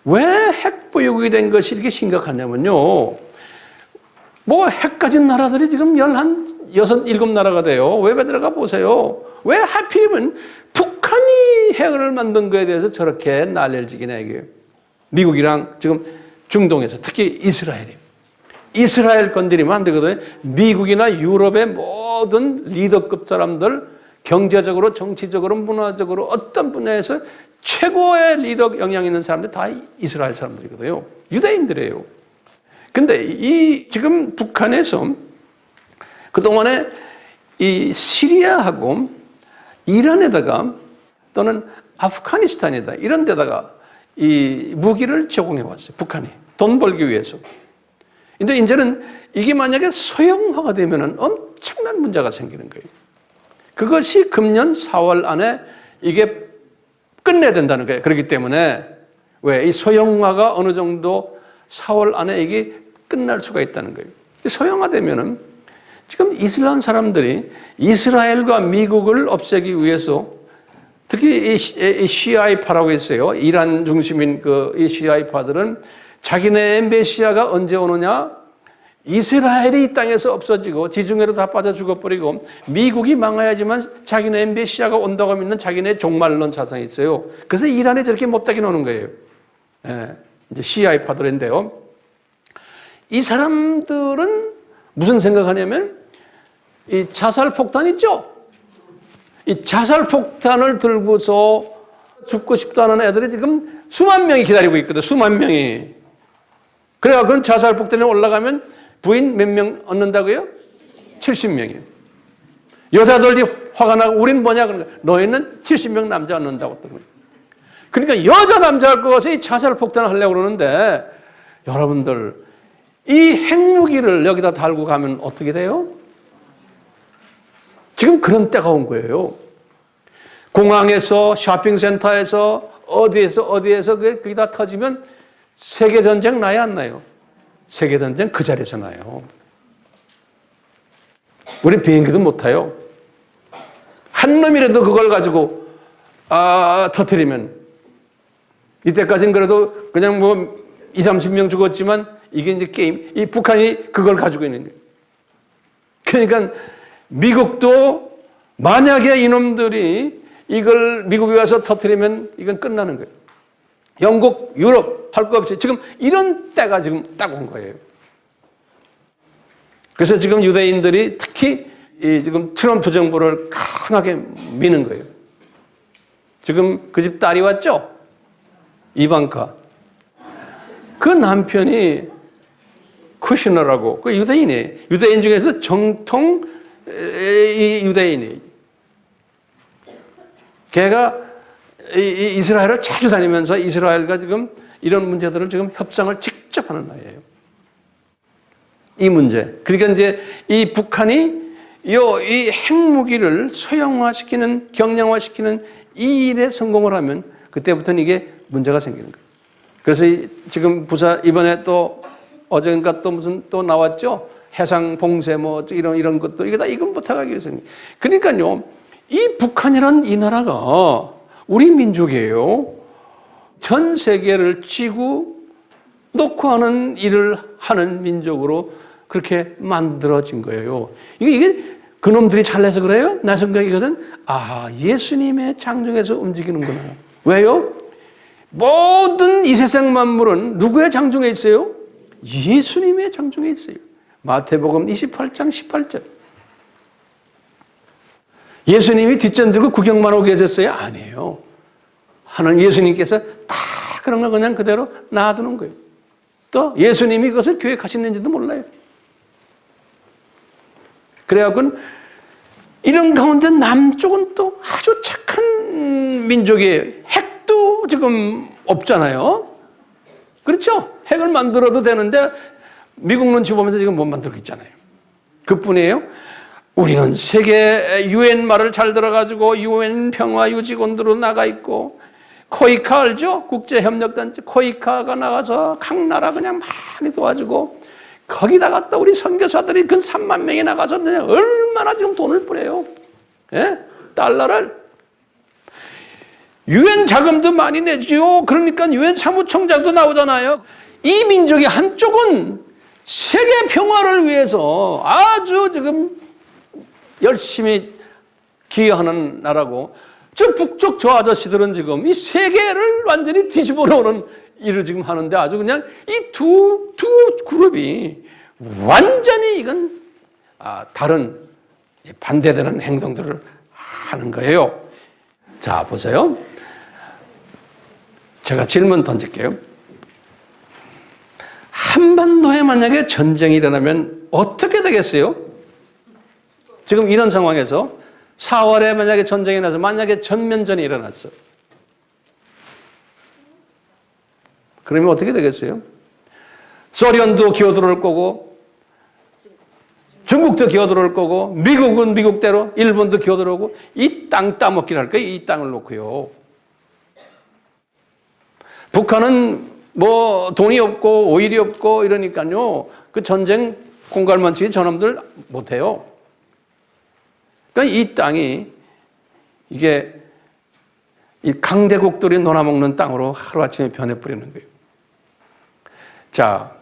왜 핵보유국이 된 것이 이렇게 심각하냐면요. 뭐 핵 가진 나라들이 지금 6-7나라가 돼요. 왜 들어가 보세요. 왜 하필이면 북한이 핵을 만든 거에 대해서 저렇게 난리를 지기냐 이게요. 미국이랑 지금 중동에서 특히 이스라엘 건드리면 안 되거든요. 미국이나 유럽의 모든 리더급 사람들 경제적으로 정치적으로 문화적으로 어떤 분야에서 최고의 리더 영향 있는 사람들 다 이스라엘 사람들이거든요. 유대인들이에요. 근데 이 지금 북한에서 그동안에 이 시리아하고 이란에다가 또는 아프가니스탄에다 이런 데다가 이 무기를 제공해 왔어요. 북한이 돈 벌기 위해서. 근데 이제는 이게 만약에 소형화가 되면은 엄청난 문제가 생기는 거예요. 그것이 금년 4월 안에 이게 끝내야 된다는 거예요. 그렇기 때문에 왜 이 소형화가 어느 정도 4월 안에 이게 끝날 수가 있다는 거예요. 소형화되면은 지금 이슬람 사람들이 이스라엘과 미국을 없애기 위해서 특히 이 시아이파라고 있어요. 이란 중심인 이 시아이파들은 자기네 메시아가 언제 오느냐? 이스라엘이 이 땅에서 없어지고 지중해로 다 빠져 죽어버리고 미국이 망해야지만 자기네 메시아가 온다고 믿는 자기네 종말론 사상이 있어요. 그래서 이란이 저렇게 못되게 노는 거예요. 예, 이제 시아이파들인데요. 이 사람들은 무슨 생각하냐면 이 자살폭탄 있죠? 이 자살폭탄을 들고서 죽고 싶다는 애들이 지금 수만 명이 기다리고 있거든. 수만 명이. 그래야 그건 자살폭탄에 올라가면 부인 몇 명 얻는다고요? 70명이에요. 여자들이 화가 나고 우린 뭐냐 그러니까 너희는 70명 남자 얻는다고. 그러니까 여자 남자 할 것 같아서 이 자살폭탄을 하려고 그러는데 여러분들 이 핵무기를 여기다 달고 가면 어떻게 돼요? 지금 그런 때가 온 거예요. 공항에서 쇼핑센터에서 어디에서 그게 다 터지면 세계전쟁 나야 안 나요? 세계전쟁 그 자리에서 나요. 우리 비행기도 못 타요. 한 놈이라도 그걸 가지고 터뜨리면 이때까지는 그래도 그냥 뭐 20-30명 죽었지만 이게 이제 게임, 이 북한이 그걸 가지고 있는 거예요. 그러니까 미국도 만약에 이놈들이 이걸 미국에 와서 터뜨리면 이건 끝나는 거예요. 영국, 유럽 할 거 없이 지금 이런 때가 지금 딱 온 거예요. 그래서 지금 유대인들이 특히 지금 트럼프 정부를 강하게 미는 거예요. 지금 그 집 딸이 왔죠? 이방카. 그 남편이 쿠시너라고 그 유대인이에요. 유대인 중에서 정통 유대인이에요. 걔가 이스라엘을 자주 다니면서 이스라엘과 지금 이런 문제들을 지금 협상을 직접 하는 나이에요. 이 문제. 그러니까 이제 이 북한이 이 핵무기를 소형화시키는, 경량화시키는 이 일에 성공을 하면 그때부터는 이게 문제가 생기는 거예요. 그래서 지금 이번에 또 어젠가 또 무슨 또 나왔죠? 해상 봉쇄 뭐 이런 것도 이게 다 이건 못하기 위해서. 그러니까요, 이 북한이라는 이 나라가 우리 민족이에요. 전 세계를 쥐고 놓고 하는 일을 하는 민족으로 그렇게 만들어진 거예요. 이게 그놈들이 잘내서 그래요? 나 생각이거든. 예수님의 장중에서 움직이는구나. 왜요? 모든 이 세상 만물은 누구의 장중에 있어요? 예수님의 장중에 있어요. 마태복음 28장 18절. 예수님이 뒷전 들고 구경만 하고 계셨어요? 아니에요. 하는 예수님께서 다 그런 걸 그냥 그대로 놔두는 거예요. 또 예수님이 그것을 계획하시는지도 몰라요. 그래갖고 이런 가운데 남쪽은 또 아주 착한 민족이에요. 핵도 지금 없잖아요. 그렇죠? 핵을 만들어도 되는데 미국 눈치 보면서 지금 못 만들고 있잖아요. 그뿐이에요. 우리는 세계 유엔 말을 잘 들어가지고 유엔 평화 유지군으로 나가 있고, 코이카 알죠? 국제협력단체 코이카가 나가서 각 나라 그냥 많이 도와주고, 거기다가 또 우리 선교사들이 근 3만 명이 나가서 얼마나 지금 돈을 뿌려요. 예? 달러를. 유엔 자금도 많이 내죠. 그러니까 유엔 사무총장도 나오잖아요. 이 민족의 한쪽은 세계 평화를 위해서 아주 지금 열심히 기여하는 나라고, 저 북쪽 저 아저씨들은 지금 이 세계를 완전히 뒤집어 놓는 일을 지금 하는데, 아주 그냥 이 두 그룹이 완전히 이건 다른 반대되는 행동들을 하는 거예요. 자, 보세요. 제가 질문 던질게요. 한반도에 만약에 전쟁이 일어나면 어떻게 되겠어요? 지금 이런 상황에서 4월에 만약에 전쟁이 나서 만약에 전면전이 일어났어. 그러면 어떻게 되겠어요? 소련도 기어들어올 거고, 중국도 기어들어올 거고, 미국은 미국대로, 일본도 기어들어오고, 이 땅 따먹기를 할 거예요. 이 땅을 놓고요. 북한은 뭐 돈이 없고 오일이 없고 이러니까요, 그 전쟁 공갈만치기 저놈들 못해요. 그러니까 이 땅이 이게 이 강대국들이 놀아먹는 땅으로 하루아침에 변해버리는 거예요. 자,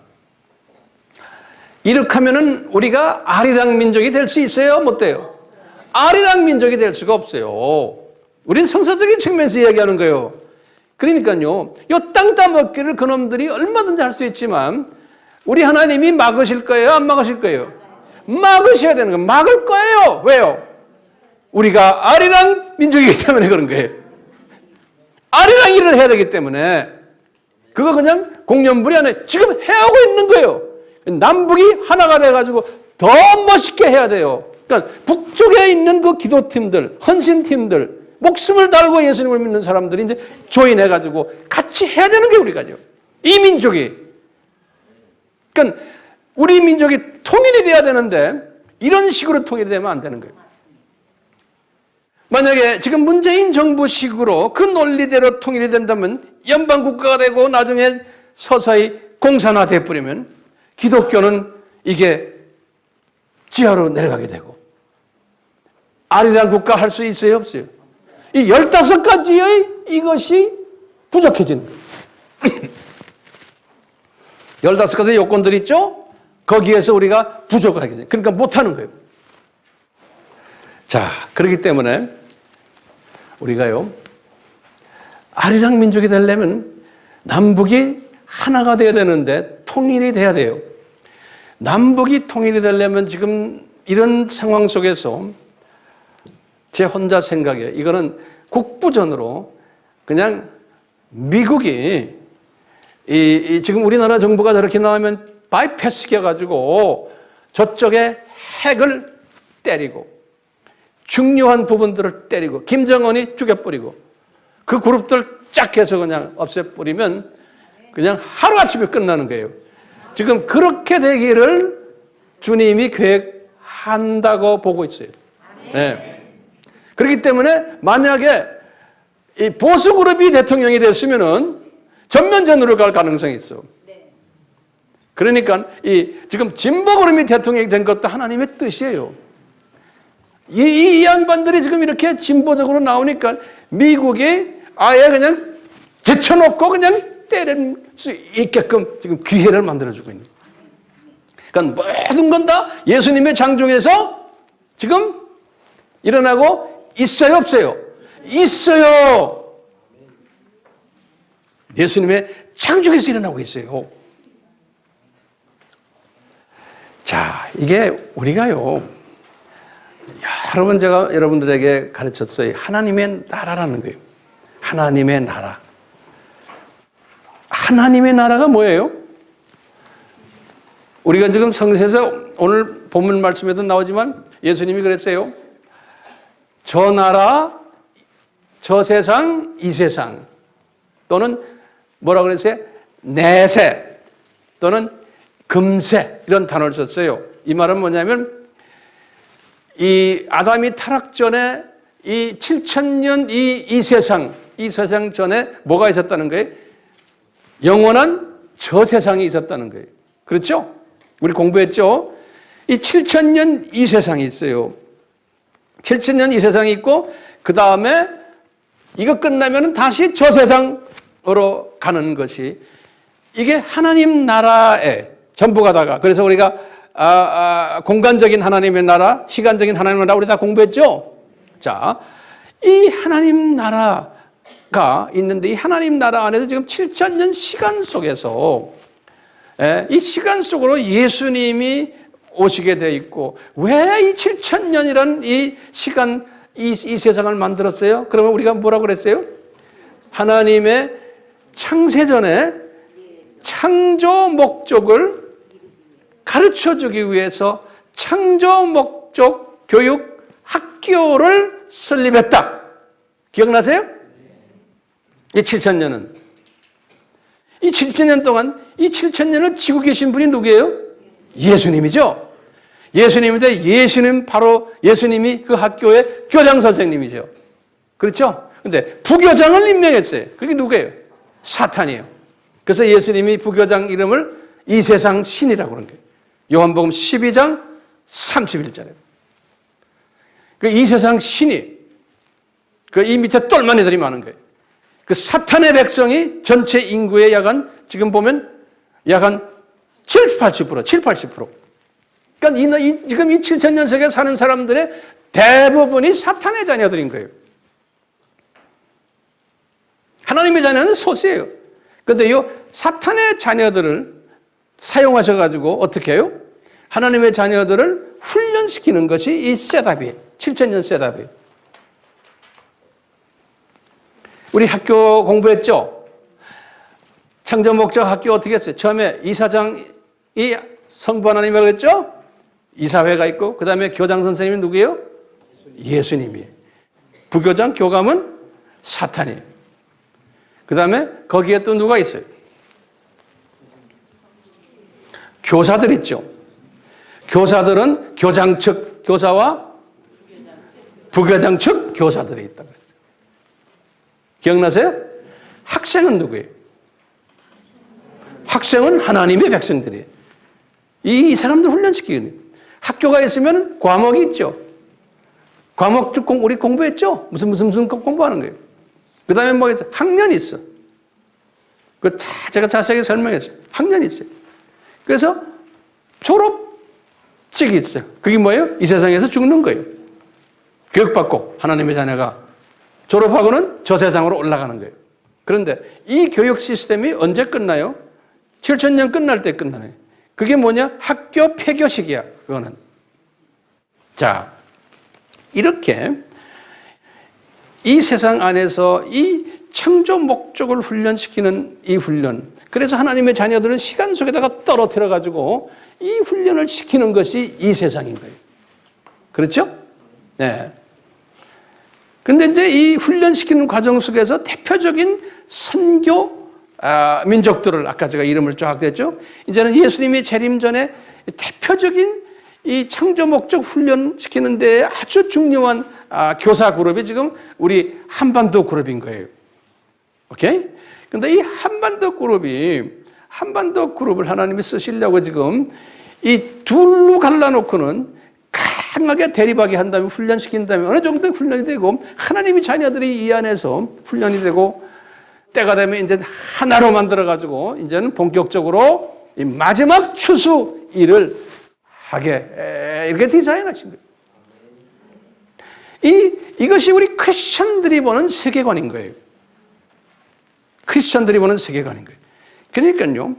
이렇게 하면은 우리가 아리랑 민족이 될 수 있어요? 못 돼요? 아리랑 민족이 될 수가 없어요. 우리는 성서적인 측면에서 이야기하는 거예요. 그러니까요, 요 땅 따먹기를 그놈들이 얼마든지 할 수 있지만, 우리 하나님이 막으실 거예요? 안 막으실 거예요? 막으셔야 되는 거예요. 막을 거예요. 왜요? 우리가 아리랑 민족이기 때문에 그런 거예요. 아리랑 일을 해야 되기 때문에, 그거 그냥 공연불이 안에 지금 해하고 있는 거예요. 남북이 하나가 돼가지고 더 멋있게 해야 돼요. 그러니까 북쪽에 있는 그 기도팀들, 헌신팀들, 목숨을 달고 예수님을 믿는 사람들이 이제 조인해가지고 같이 해야 되는 게 우리가요. 이 민족이. 그러니까 우리 민족이 통일이 돼야 되는데 이런 식으로 통일이 되면 안 되는 거예요. 만약에 지금 문재인 정부식으로 그 논리대로 통일이 된다면 연방국가가 되고 나중에 서서히 공산화돼 버리면 기독교는 이게 지하로 내려가게 되고 아리랑 국가 할 수 있어요? 없어요? 이 15가지의 이것이 부족해지는 거예요. 15가지 요건들이 있죠? 거기에서 우리가 부족하게 돼요. 그러니까 못하는 거예요. 자, 그렇기 때문에 우리가요, 아리랑 민족이 되려면 남북이 하나가 돼야 되는데 통일이 돼야 돼요. 남북이 통일이 되려면 지금 이런 상황 속에서 제 혼자 생각에 이거는 국부전으로 그냥 미국이 지금 우리나라 정부가 저렇게 나오면 바이패스 시켜가지고 저쪽에 핵을 때리고 중요한 부분들을 때리고 김정은이 죽여버리고 그 그룹들 쫙 해서 그냥 없애버리면 그냥 하루아침에 끝나는 거예요. 지금 그렇게 되기를 주님이 계획한다고 보고 있어요. 네. 그렇기 때문에 만약에 이 보수 그룹이 대통령이 됐으면은 전면전으로 갈 가능성이 있어. 그러니까 지금 진보 그룹이 대통령이 된 것도 하나님의 뜻이에요. 이 양반들이 지금 이렇게 진보적으로 나오니까 미국이 아예 그냥 제쳐놓고 그냥 때릴 수 있게끔 지금 기회를 만들어주고 있는 거예요. 그러니까 모든 건 다 예수님의 장중에서 지금 일어나고 있어요, 없어요? 있어요. 예수님의 창조에서 일어나고 있어요. 자, 이게 우리가요, 여러 번 제가 여러분들에게 가르쳤어요. 하나님의 나라라는 거예요. 하나님의 나라. 하나님의 나라가 뭐예요? 우리가 지금 성서에서 오늘 본문 말씀에도 나오지만 예수님이 그랬어요. 저 나라, 저 세상, 이 세상. 또는 뭐라 그랬어요? 내세 또는 금세 이런 단어를 썼어요. 이 말은 뭐냐면 이 아담이 타락 전에 이 7,000년 이 세상 전에 뭐가 있었다는 거예요? 영원한 저 세상이 있었다는 거예요. 그렇죠? 우리 공부했죠? 이 7,000년 이 세상이 있어요. 7,000년 이 세상이 있고 그 다음에 이거 끝나면 다시 저 세상으로 가는 것이 이게 하나님 나라에 전부가 다가. 그래서 우리가 공간적인 하나님의 나라, 시간적인 하나님의 나라 우리 다 공부했죠? 자, 이 하나님 나라가 있는데 이 하나님 나라 안에서 지금 7,000년 시간 속에서 이 시간 속으로 예수님이 오시게 되어 있고 왜 이 7,000년이라는 이 시간 이 세상을 만들었어요? 그러면 우리가 뭐라고 그랬어요? 하나님의 창세전에 창조 목적을 가르쳐주기 위해서 창조 목적 교육 학교를 설립했다. 기억나세요? 이 7,000년은. 이 7,000년 동안 이 7,000년을 지고 계신 분이 누구예요? 예수님이죠. 예수님인데 바로 예수님이 그 학교의 교장 선생님이죠. 그렇죠? 근데 부교장을 임명했어요. 그게 누구예요? 사탄이에요. 그래서 예수님이 부교장 이름을 이 세상 신이라고 그런 거예요. 요한복음 12장 31절에. 그 이 세상 신이 그 이 밑에 똘만 애들이 많은 거예요. 그 사탄의 백성이 전체 인구의 지금 보면 약 한 70, 80%. 그러니까 지금 이 7,000년 세계에 사는 사람들의 대부분이 사탄의 자녀들인 거예요. 하나님의 자녀는 소수예요. 그런데 이 사탄의 자녀들을 사용하셔가지고 어떻게 해요? 하나님의 자녀들을 훈련시키는 것이 이 셋업이에요. 7,000년 셋업이에요. 우리 학교 공부했죠? 창조 목적 학교 어떻게 했어요? 처음에 이사장이 성부 하나님이라고 했죠? 이사회가 있고 그 다음에 교장 선생님이 누구예요? 예수님이에요. 부교장, 교감은 사탄이에요. 그 다음에 거기에 또 누가 있어요? 교사들 있죠. 교사들은 교장 측 교사와 부교장 측 교사들이 있다고 했어요. 기억나세요? 학생은 누구예요? 학생은 하나님의 백성들이에요. 이 사람들 훈련시키는 학교가 있으면 과목이 있죠. 과목 우리 공부했죠? 무슨 공부하는 거예요. 그 다음에 뭐 있어? 학년이 있어. 제가 자세하게 설명했어요. 학년이 있어요. 그래서 졸업식이 있어요. 그게 뭐예요? 이 세상에서 죽는 거예요. 교육받고 하나님의 자녀가 졸업하고는 저 세상으로 올라가는 거예요. 그런데 이 교육 시스템이 언제 끝나요? 7,000년 끝날 때 끝나요. 그게 뭐냐? 학교 폐교식이야. 그거는. 자, 이렇게 이 세상 안에서 이 창조 목적을 훈련시키는 이 훈련. 그래서 하나님의 자녀들은 시간 속에다가 떨어뜨려 가지고 이 훈련을 시키는 것이 이 세상인 거예요. 그렇죠? 네. 근데 이제 이 훈련시키는 과정 속에서 대표적인 선교 민족들을 아까 제가 이름을 쫙 됐죠. 이제는 예수님이 재림 전에 대표적인 이 창조 목적 훈련시키는 데 아주 중요한 교사 그룹이 지금 우리 한반도 그룹인 거예요. 오케이? 근데 이 한반도 그룹을 하나님이 쓰시려고 지금 이 둘로 갈라놓고는 강하게 대립하게 한 다음에 훈련시킨 다음에 어느 정도 훈련이 되고 하나님의 자녀들이 이 안에서 훈련이 되고 때가 되면 이제 하나로 만들어가지고 이제는 본격적으로 이 마지막 추수 일을 하게 이렇게 디자인하신 거예요. 이것이 우리 크리스천들이 보는 세계관인 거예요. 크리스천들이 보는 세계관인 거예요. 그러니까요,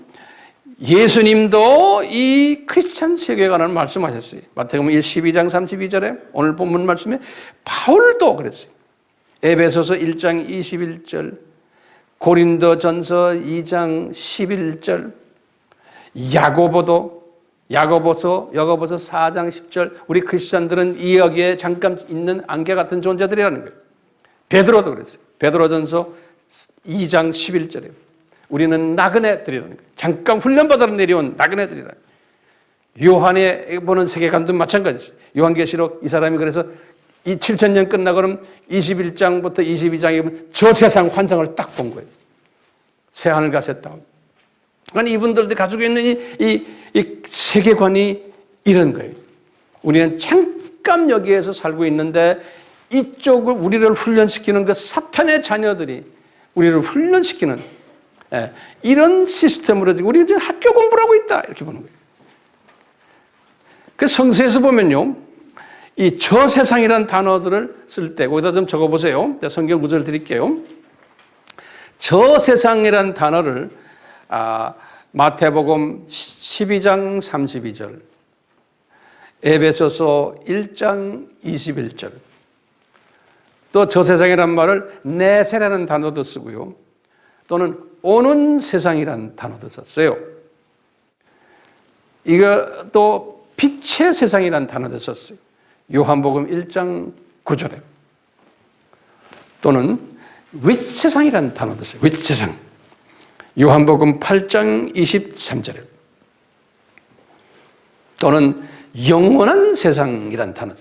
예수님도 이 크리스천 세계관을 말씀하셨어요. 마태복음 12장 32절에 오늘 본문 말씀에 바울도 그랬어요. 에베소서 1장 21절, 고린도전서 2장 11절, 야고보서 4장 10절. 우리 크리스천들은 이 여기에 잠깐 있는 안개 같은 존재들이라는 거예요. 베드로도 그랬어요. 베드로전서 2장 11절에 우리는 나그네들이라는 거예요. 잠깐 훈련받아 내려온 나그네들이라는 거예요. 요한에 보는 세계관도 마찬가지죠. 요한계시록 이 사람이 그래서 이 7000년 끝나고는 21장부터 22장에 보면 저 세상 환상을 딱 본 거예요. 새하늘 가셨다. 아니 이분들도 가지고 있는 이 세계관이 이런 거예요. 우리는 잠깐 여기에서 살고 있는데 이쪽을 우리를 훈련시키는 그 사탄의 자녀들이 우리를 훈련시키는 이런 시스템으로 우리 지금 학교 공부를 하고 있다 이렇게 보는 거예요. 그 성서에서 보면요, 이 저 세상이라는 단어들을 쓸 때 거기다 좀 적어보세요. 성경 구절 드릴게요. 저 세상이라는 단어를 마태복음 12장 32절, 에베소서 1장 21절, 또 저 세상이라는 말을 내세라는 단어도 쓰고요. 또는 오는 세상이라는 단어도 썼어요. 이거 또 빛의 세상이라는 단어도 썼어요. 요한복음 1장 9절에. 또는 윗세상이라는 단어도 써요. 윗세상. 요한복음 8장 23절에. 또는 영원한 세상이라는 단어.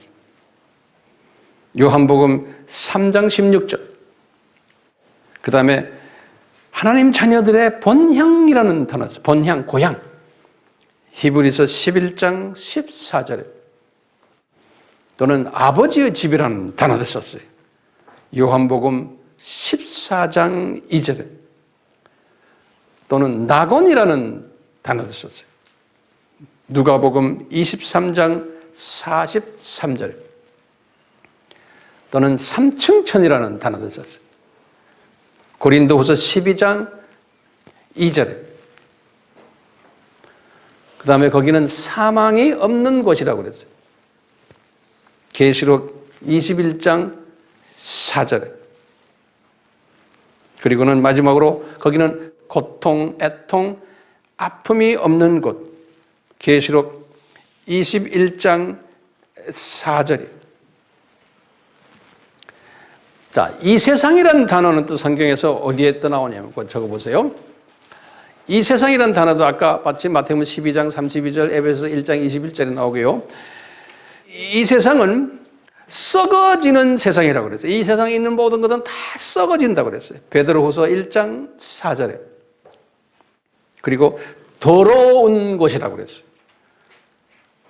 요한복음 3장 16절. 그 다음에 하나님 자녀들의 본향이라는 단어. 본향, 고향. 히브리서 11장 14절에. 또는 아버지의 집이라는 단어도 썼어요. 요한복음 14장 2절에. 또는 낙원이라는 단어도 썼어요. 누가복음 23장 43절에. 또는 삼층천이라는 단어도 썼어요. 고린도후서 12장 2절에. 그 다음에 거기는 사망이 없는 곳이라고 그랬어요. 계시록 21장 4절에. 그리고는 마지막으로 거기는 고통, 애통, 아픔이 없는 곳. 계시록 21장 4절이. 자, 이 세상이라는 단어는 또 성경에서 어디에 또 나오냐면 적어보세요. 이 세상이라는 단어도 아까 마치 마태복음 12장 32절, 에베소서 1장 21절에 나오고요. 이 세상은 썩어지는 세상이라고 그랬어요. 이 세상에 있는 모든 것은 다 썩어진다고 그랬어요. 베드로후서 1장 4절에. 그리고 더러운 곳이라고 그랬어요.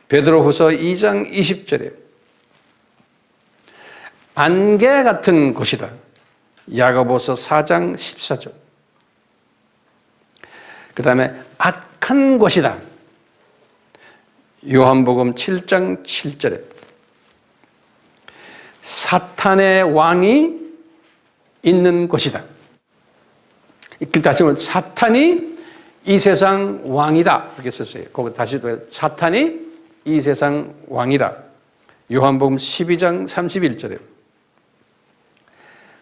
베드로후서 2장 20절에. 안개 같은 곳이다. 야고보서 4장 14절. 그 다음에 악한 곳이다. 요한복음 7장 7절에. 사탄의 왕이 있는 곳이다. 다시 말하면 사탄이 이 세상 왕이다. 이렇게 썼어요. 거기 다시 사탄이 이 세상 왕이다. 요한복음 12장 31절에.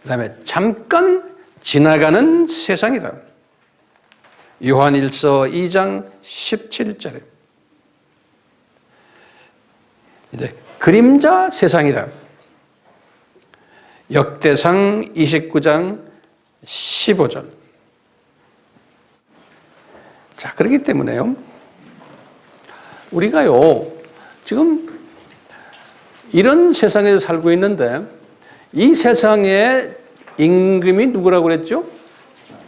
그 다음에 잠깐 지나가는 세상이다. 요한일서 2장 17절에. 이제 그림자 세상이다. 역대상 29장 15절. 자, 그렇기 때문에요. 우리가요, 지금 이런 세상에서 살고 있는데 이 세상의 임금이 누구라고 그랬죠?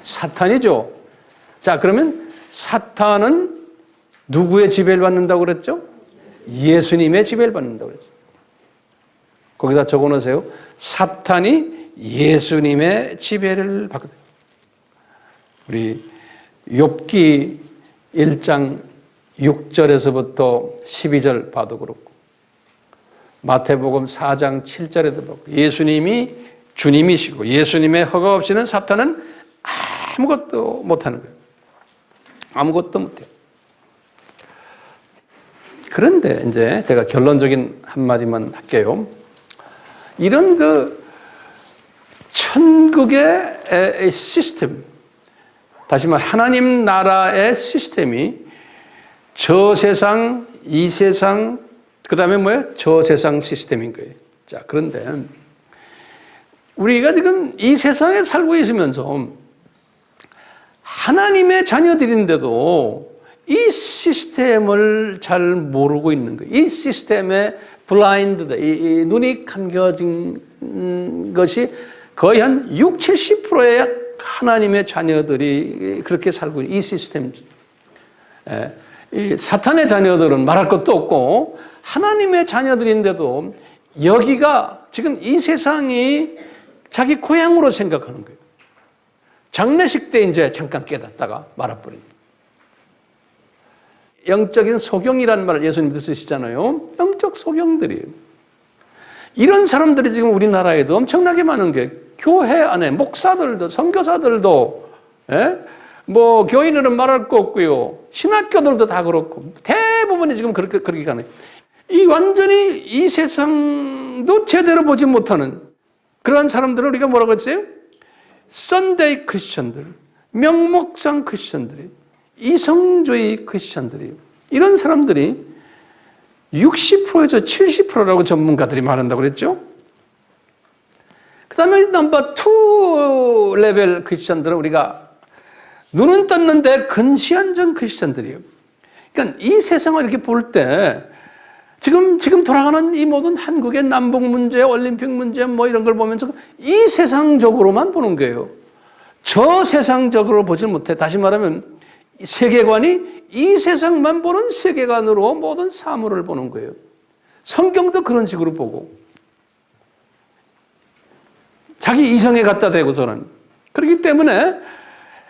사탄이죠. 자, 그러면 사탄은 누구의 지배를 받는다고 그랬죠? 예수님의 지배를 받는다고 그랬죠. 거기다 적어 놓으세요. 사탄이 예수님의 지배를 받거든요. 우리 욥기 1장 6절에서부터 12절 봐도 그렇고 마태복음 4장 7절에도 보고 예수님이 주님이시고 예수님의 허가 없이는 사탄은 아무것도 못하는 거예요. 아무것도 못해요. 그런데 이제 제가 결론적인 한마디만 할게요. 이런 한국의 시스템, 다시 말해 하나님 나라의 시스템이 저 세상, 이 세상, 그 다음에 뭐예요? 저 세상 시스템인 거예요. 자, 그런데 우리가 지금 이 세상에 살고 있으면서 하나님의 자녀들인데도 이 시스템을 잘 모르고 있는 거예요. 이 시스템에 블라인드, 이 눈이 감겨진 것이 거의 한 60, 70%의 하나님의 자녀들이 그렇게 살고 있는 이 시스템. 이 사탄의 자녀들은 말할 것도 없고 하나님의 자녀들인데도 여기가 지금 이 세상이 자기 고향으로 생각하는 거예요. 장례식 때 이제 잠깐 깨닫다가 말아버립니다. 영적인 소경이라는 말을 예수님도 쓰시잖아요. 영적 소경들이에요. 이런 사람들이 지금 우리나라에도 엄청나게 많은 게 교회 안에 목사들도 선교사들도 뭐 교인들은 말할 거 없고요. 신학교들도 다 그렇고 대부분이 지금 그렇게 가는 거예요. 이 완전히 이 세상도 제대로 보지 못하는 그런 사람들을 우리가 뭐라고 했어요? 썬데이 크리스천들, 명목상 크리스천들이, 이성주의 크리스천들이, 이런 사람들이 60%에서 70%라고 전문가들이 말한다고 그랬죠? 그 다음에 넘버 2 레벨 크리스천들은 우리가 눈은 떴는데 근시안전 크리스천들이에요. 그러니까 이 세상을 이렇게 볼 때 지금 돌아가는 이 모든 한국의 남북 문제, 올림픽 문제 뭐 이런 걸 보면서 이 세상적으로만 보는 거예요. 저 세상적으로 보지 못해. 다시 말하면 세계관이 이 세상만 보는 세계관으로 모든 사물을 보는 거예요. 성경도 그런 식으로 보고 자기 이성에 갖다 대고 저는. 그렇기 때문에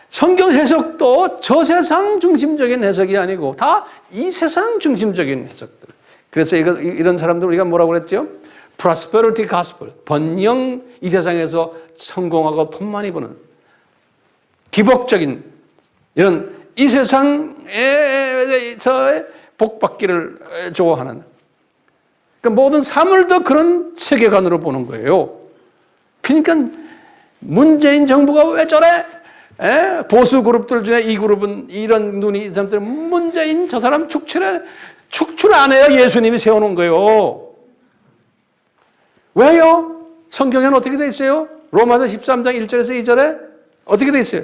성경 해석도 저 세상 중심적인 해석이 아니고 다 이 세상 중심적인 해석들. 그래서 이런 사람들 우리가 뭐라고 그랬죠? Prosperity Gospel. 번영 이 세상에서 성공하고 돈 많이 버는 기복적인 이런 이 세상에서의 복받기를 좋아하는 그러니까 모든 사물도 그런 세계관으로 보는 거예요. 그러니까 문재인 정부가 왜 저래? 보수 그룹들 중에 이 그룹은 이런 눈이 이 사람들은 문재인 저 사람 축출 안 해요. 예수님이 세워놓은 거예요. 왜요? 성경에는 어떻게 돼 있어요? 로마서 13장 1절에서 2절에 어떻게 돼 있어요?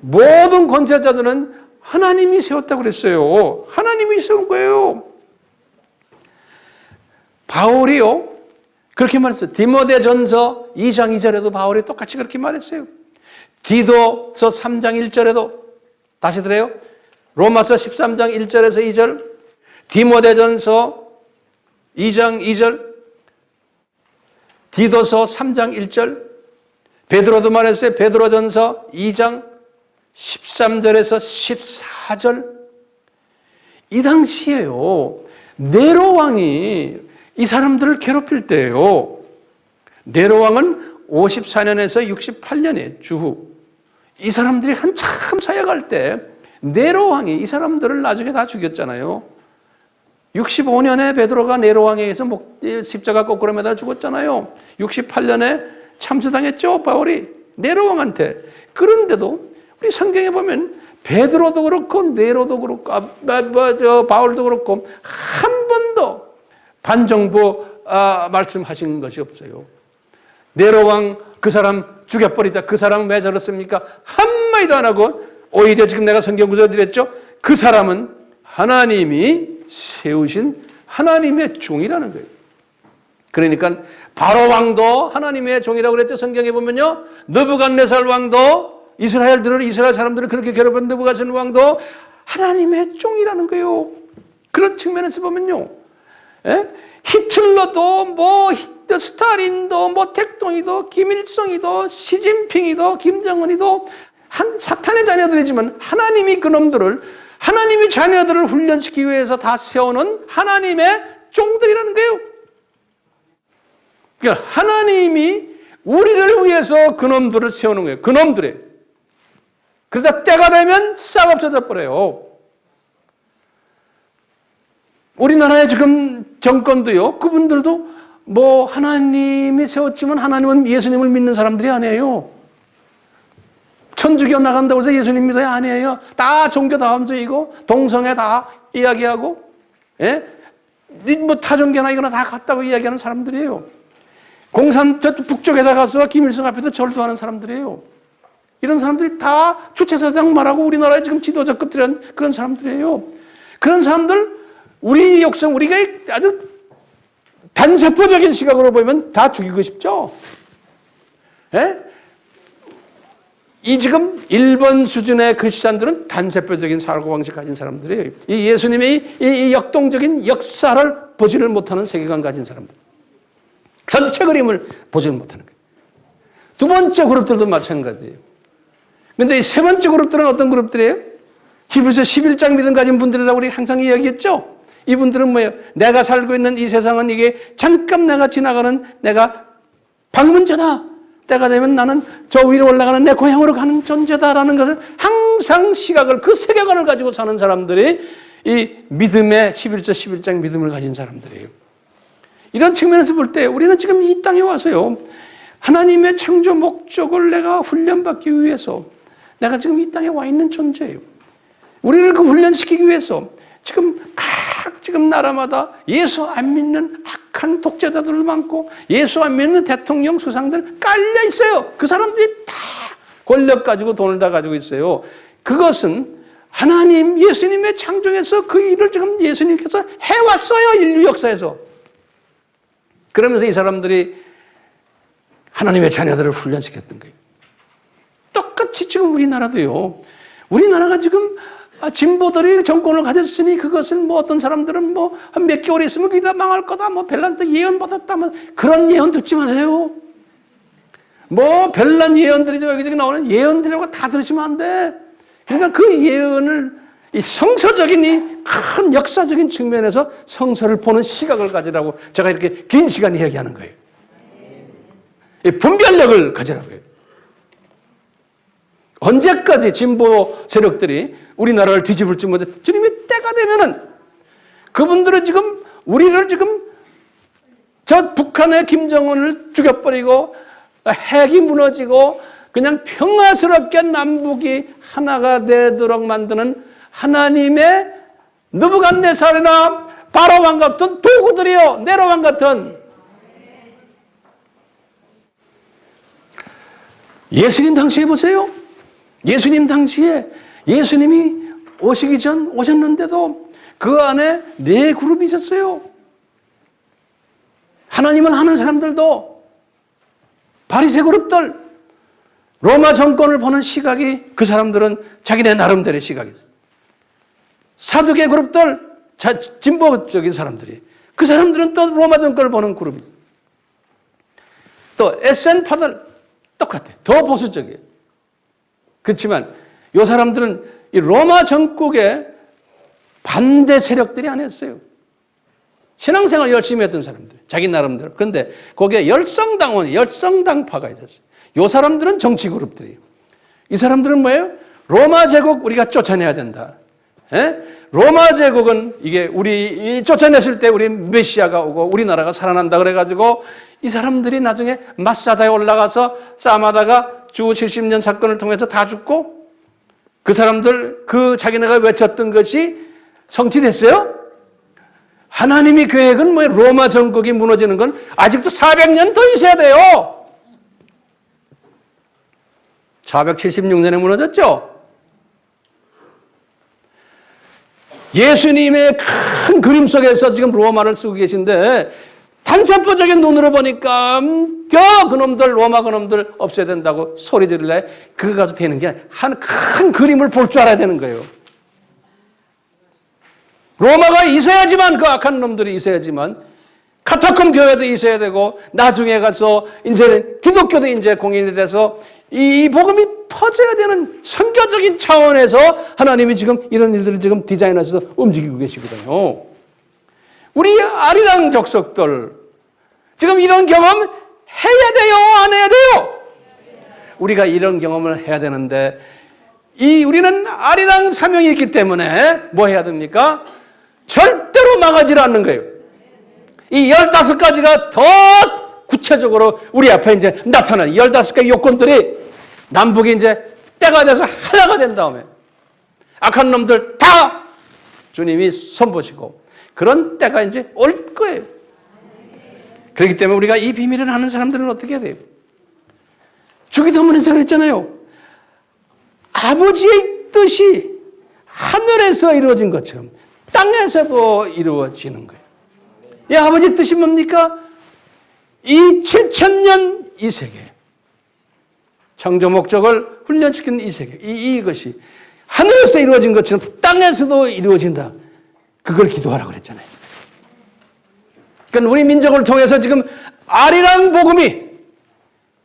모든 권세자들은 하나님이 세웠다고 그랬어요. 하나님이 세운 거예요. 바울이요. 그렇게 말했어요. 디모데전서 2장 2절에도 바울이 똑같이 그렇게 말했어요. 디도서 3장 1절에도 다시 들어요. 로마서 13장 1절에서 2절, 디모데전서 2장 2절, 디도서 3장 1절, 베드로도 말했어요. 베드로전서 2장 13절에서 14절. 이 당시에요. 네로 왕이 이 사람들을 괴롭힐 때예요. 네로 왕은 54년에서 68년에 주후. 이 사람들이 한참 사역할 때 네로 왕이 이 사람들을 나중에 다 죽였잖아요. 65년에 베드로가 네로 왕에 의해서 십자가 거꾸로 매달려 죽었잖아요. 68년에 참수당했죠, 바울이 네로 왕한테. 그런데도 우리 성경에 보면 베드로도 그렇고 네로도 그렇고 바울도 그렇고 한 번도 반정부 말씀하신 것이 없어요. 네로 왕 그 사람 죽여버리자. 그 사람 왜 저렇습니까? 한마디도 안 하고 오히려 지금 내가 성경 구절 드렸죠. 그 사람은 하나님이 세우신 하나님의 종이라는 거예요. 그러니까 바로 왕도 하나님의 종이라고 그랬죠. 성경에 보면요. 느부갓네살 왕도 이스라엘 사람들을 그렇게 괴롭힌 느부갓네살 왕도 하나님의 종이라는 거예요. 그런 측면에서 보면요. 히틀러도 스탈린도 택동이도 김일성이도 시진핑이도 김정은이도 사탄의 자녀들이지만 하나님이 그놈들을 하나님이 자녀들을 훈련시키기 위해서 다 세우는 하나님의 종들이라는 거예요. 그러니까 하나님이 우리를 위해서 그놈들을 세우는 거예요. 그놈들이. 그러다 때가 되면 싹 없어져 버려요. 우리나라의 지금 정권도요. 그분들도 뭐 하나님이 세웠지만 하나님은 예수님을 믿는 사람들이 아니에요. 천주교 나간다고 해서 예수님 믿어야 아니에요. 다 종교 다원주의고 동성애 다 이야기하고, 예? 뭐 타종교나 이거나 다 같다고 이야기하는 사람들이에요. 공산 저 북쪽에다 가서 김일성 앞에서 절도하는 사람들이에요. 이런 사람들이 다 주체사상 말하고 우리나라에 지금 지도자급들이란 그런 사람들이에요. 그런 사람들 우리 역사 우리가 아주 단세포적인 시각으로 보면 다 죽이고 싶죠. 예? 이 지금 일본 수준의 크리스찬들은 단세포적인 사고방식 가진 사람들이에요. 이 예수님의 이 역동적인 역사를 보지를 못하는 세계관 가진 사람들. 전체 그림을 보지를 못하는 거예요. 두 번째 그룹들도 마찬가지예요. 그런데 이 세 번째 그룹들은 어떤 그룹들이에요? 히브리서 11장 믿음 가진 분들이라고 우리 항상 이야기했죠. 이분들은 뭐예요? 내가 살고 있는 이 세상은 이게 잠깐 내가 지나가는 내가 방문자다. 때가 되면 나는 저 위로 올라가는 내 고향으로 가는 존재다라는 것을 항상 시각을 그 세계관을 가지고 사는 사람들이 이 믿음의 11절 11장 믿음을 가진 사람들이에요. 이런 측면에서 볼 때 우리는 지금 이 땅에 와서요. 하나님의 창조 목적을 내가 훈련받기 위해서 내가 지금 이 땅에 와 있는 존재예요. 우리를 그 훈련시키기 위해서 지금 지금 나라마다 예수 안 믿는 악한 독재자들 많고 예수 안 믿는 대통령 수상들 깔려 있어요. 그 사람들이 다 권력 가지고 돈을 다 가지고 있어요. 그것은 하나님 예수님의 창조에서 그 일을 지금 예수님께서 해왔어요. 인류 역사에서. 그러면서 이 사람들이 하나님의 자녀들을 훈련시켰던 거예요. 똑같이 지금 우리나라도요. 우리나라가 지금 진보들이 정권을 가졌으니 그것을 뭐 어떤 사람들은 뭐 한 몇 개월 있으면 그게 다 망할 거다. 뭐 별난 예언 받았다. 뭐 그런 예언 듣지 마세요. 뭐 별난 예언들이 여기저기 나오는 예언들이라고 다 들으시면 안 돼. 그러니까 그 예언을 이 성서적인 이 큰 역사적인 측면에서 성서를 보는 시각을 가지라고 제가 이렇게 긴 시간 이야기하는 거예요. 이 분별력을 가지라고요. 언제까지 진보 세력들이 우리나라를 뒤집을지 못해 주님의 때가 되면은 그분들은 지금 우리를 지금 저 북한의 김정은을 죽여버리고 핵이 무너지고 그냥 평화스럽게 남북이 하나가 되도록 만드는 하나님의 느부갓네살이나 바로왕 같은 도구들이요. 네로왕 같은. 예수님 당시에 보세요. 예수님 당시에 예수님이 오시기 전 오셨는데도 그 안에 네 그룹이 있었어요. 하나님을 아는 사람들도 바리새 그룹들, 로마 정권을 보는 시각이 그 사람들은 자기네 나름대로의 시각이었어요. 사두개 그룹들, 진보적인 사람들이 그 사람들은 또 로마 정권을 보는 그룹이죠. 또 에센파들 똑같아요. 더 보수적이에요. 그렇지만 이 사람들은 이 로마 정국의 반대 세력들이 아니었어요. 신앙생활 열심히 했던 사람들, 자기 나름대로. 그런데 거기에 열성당원, 열성당파가 있었어요. 이 사람들은 정치 그룹들이에요. 이 사람들은 뭐예요? 로마 제국 우리가 쫓아내야 된다. 에? 로마 제국은 이게 우리 쫓아냈을 때 우리 메시아가 오고 우리나라가 살아난다 그래가지고 이 사람들이 나중에 마사다에 올라가서 싸움하다가 주 70년 사건을 통해서 다 죽고 그 사람들 그 자기네가 외쳤던 것이 성취됐어요? 하나님의 계획은 뭐예요? 로마 전국이 무너지는 건 아직도 400년 더 있어야 돼요. 476년에 무너졌죠? 예수님의 큰 그림 속에서 지금 로마를 쓰고 계신데 단체포적인 눈으로 보니까 그놈들 로마 그놈들 없애야 된다고 소리 지르래. 그거 가지고 되는 게 한 큰 그림을 볼 줄 알아야 되는 거예요. 로마가 있어야지만 그 악한 놈들이 있어야지만 카타콤 교회도 있어야 되고 나중에 가서 이제 기독교도 이제 공인이 돼서 이 복음이 퍼져야 되는 선교적인 차원에서 하나님이 지금 이런 일들을 지금 디자인하셔서 움직이고 계시거든요. 우리 아리랑 족속들 지금 이런 경험 해야 돼요? 안 해야 돼요? 우리가 이런 경험을 해야 되는데 우리는 아리랑 사명이 있기 때문에 뭐 해야 됩니까? 절대로 망하지 않는 거예요. 이 15가지가 더 구체적으로 우리 앞에 이제 나타나는 15가지 요건들이 남북이 이제 때가 돼서 하나가 된 다음에 악한 놈들 다 주님이 손보시고 그런 때가 이제 올 거예요. 그렇기 때문에 우리가 이 비밀을 아는 사람들은 어떻게 해야 돼요? 주기도문에서 그랬잖아요. 아버지의 뜻이 하늘에서 이루어진 것처럼 땅에서도 이루어지는 거예요. 이 아버지의 뜻이 뭡니까? 이 7000년 이 세계, 창조 목적을 훈련시키는 이 세계, 이것이 하늘에서 이루어진 것처럼 땅에서도 이루어진다. 그걸 기도하라고 그랬잖아요. 그러니까 우리 민족을 통해서 지금 아리랑 복음이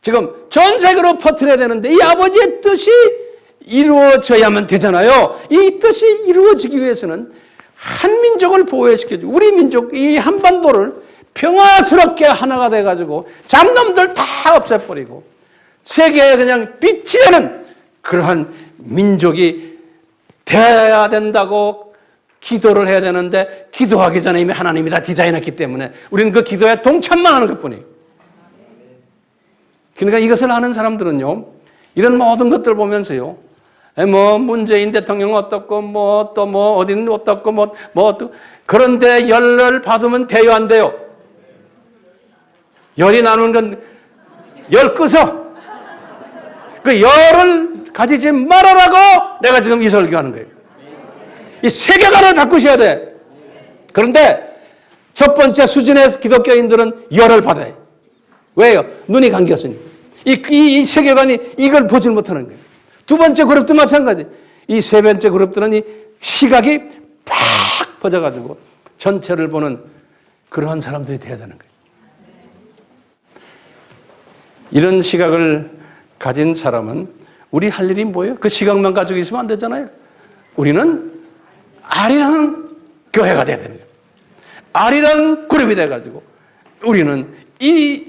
지금 전 세계로 퍼뜨려야 되는데 이 아버지의 뜻이 이루어져야만 되잖아요. 이 뜻이 이루어지기 위해서는 한 민족을 보호시켜주고 우리 민족 이 한반도를 평화스럽게 하나가 돼가지고 잡놈들 다 없애버리고 세계에 그냥 빛이 되는 그러한 민족이 돼야 된다고 기도를 해야 되는데 기도하기 전에 이미 하나님이 다 디자인했기 때문에 우리는 그 기도에 동참만 하는 것뿐이에요. 그러니까 이것을 아는 사람들은요, 이런 모든 것들 보면서요, 뭐 문재인 대통령 어떻고 뭐 또 뭐 어디는 어떻고 뭐 어떻고 그런데 열을 받으면 돼요 안 돼요? 열이 나는 건 열 끄서 그 열을 가지지 말아라고 내가 지금 이 설교하는 거예요. 이 세계관을 바꾸셔야 돼. 그런데 첫 번째 수준의 기독교인들은 열을 받아요. 왜요? 눈이 감겼으니. 이 세계관이 이걸 보지 못하는 거예요. 두 번째 그룹도 마찬가지. 이 세 번째 그룹들은 이 시각이 팍 퍼져가지고 전체를 보는 그러한 사람들이 되어야 되는 거예요. 이런 시각을 가진 사람은 우리 할 일이 뭐예요? 그 시각만 가지고 있으면 안 되잖아요. 우리는 아리랑 교회가 돼야 되는 거예요. 아리랑 그룹이 돼가지고 우리는 이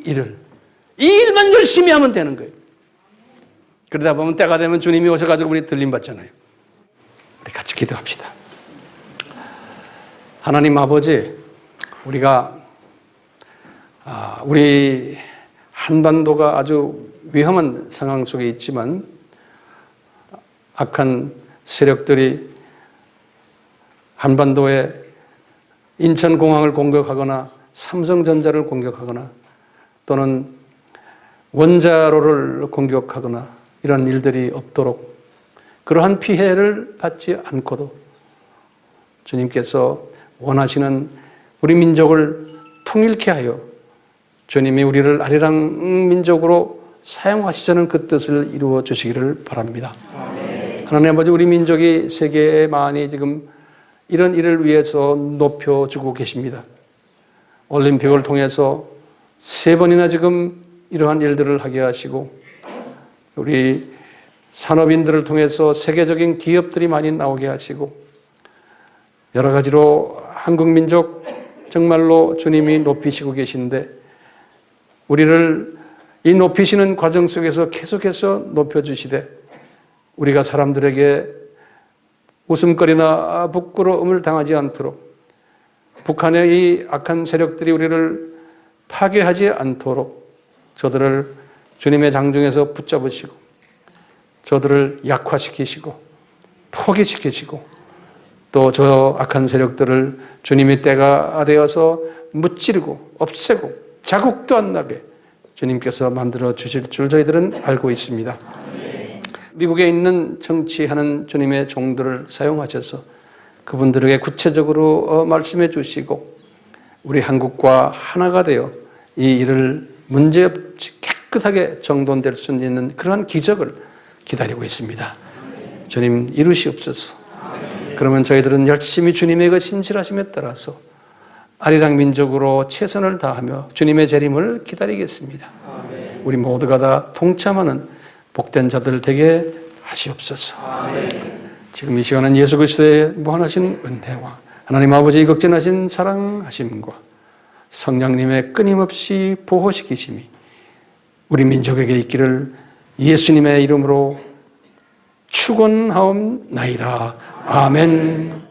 일만 열심히 하면 되는 거예요. 그러다 보면 때가 되면 주님이 오셔가지고 우리 들림 받잖아요. 우리 같이 기도합시다. 하나님 아버지, 우리가 우리 한반도가 아주 위험한 상황 속에 있지만 악한 세력들이 한반도에 인천공항을 공격하거나 삼성전자를 공격하거나 또는 원자로를 공격하거나 이런 일들이 없도록 그러한 피해를 받지 않고도 주님께서 원하시는 우리 민족을 통일케 하여 주님이 우리를 아리랑 민족으로 사용하시자는 그 뜻을 이루어 주시기를 바랍니다. 아멘. 하나님 아버지, 우리 민족이 세계에 많이 지금 이런 일을 위해서 높여주고 계십니다. 올림픽을 통해서 3번이나 지금 이러한 일들을 하게 하시고 우리 산업인들을 통해서 세계적인 기업들이 많이 나오게 하시고 여러 가지로 한국 민족 정말로 주님이 높이시고 계신데 우리를 이 높이시는 과정 속에서 계속해서 높여주시되 우리가 사람들에게 웃음거리나 부끄러움을 당하지 않도록 북한의 이 악한 세력들이 우리를 파괴하지 않도록 저들을 주님의 장중에서 붙잡으시고 저들을 약화시키시고 포기시키시고 또 저 악한 세력들을 주님의 때가 되어서 무찌르고 없애고 자국도 안 나게 주님께서 만들어 주실 줄 저희들은 알고 있습니다. 미국에 있는 정치하는 주님의 종들을 사용하셔서 그분들에게 구체적으로 말씀해 주시고 우리 한국과 하나가 되어 이 일을 문제없이 깨끗하게 정돈될 수 있는 그러한 기적을 기다리고 있습니다. 주님 이루시옵소서. 그러면 저희들은 열심히 주님의 그 신실하심에 따라서 아리랑 민족으로 최선을 다하며 주님의 재림을 기다리겠습니다. 우리 모두가 다 동참하는 복된 자들 되게 하시옵소서. 지금 이 시간은 예수 그리스도의 무한하신 은혜와 하나님 아버지의 극진하신 사랑하심과 성령님의 끊임없이 보호시키심이 우리 민족에게 있기를 예수님의 이름으로 축원하옵나이다. 아멘.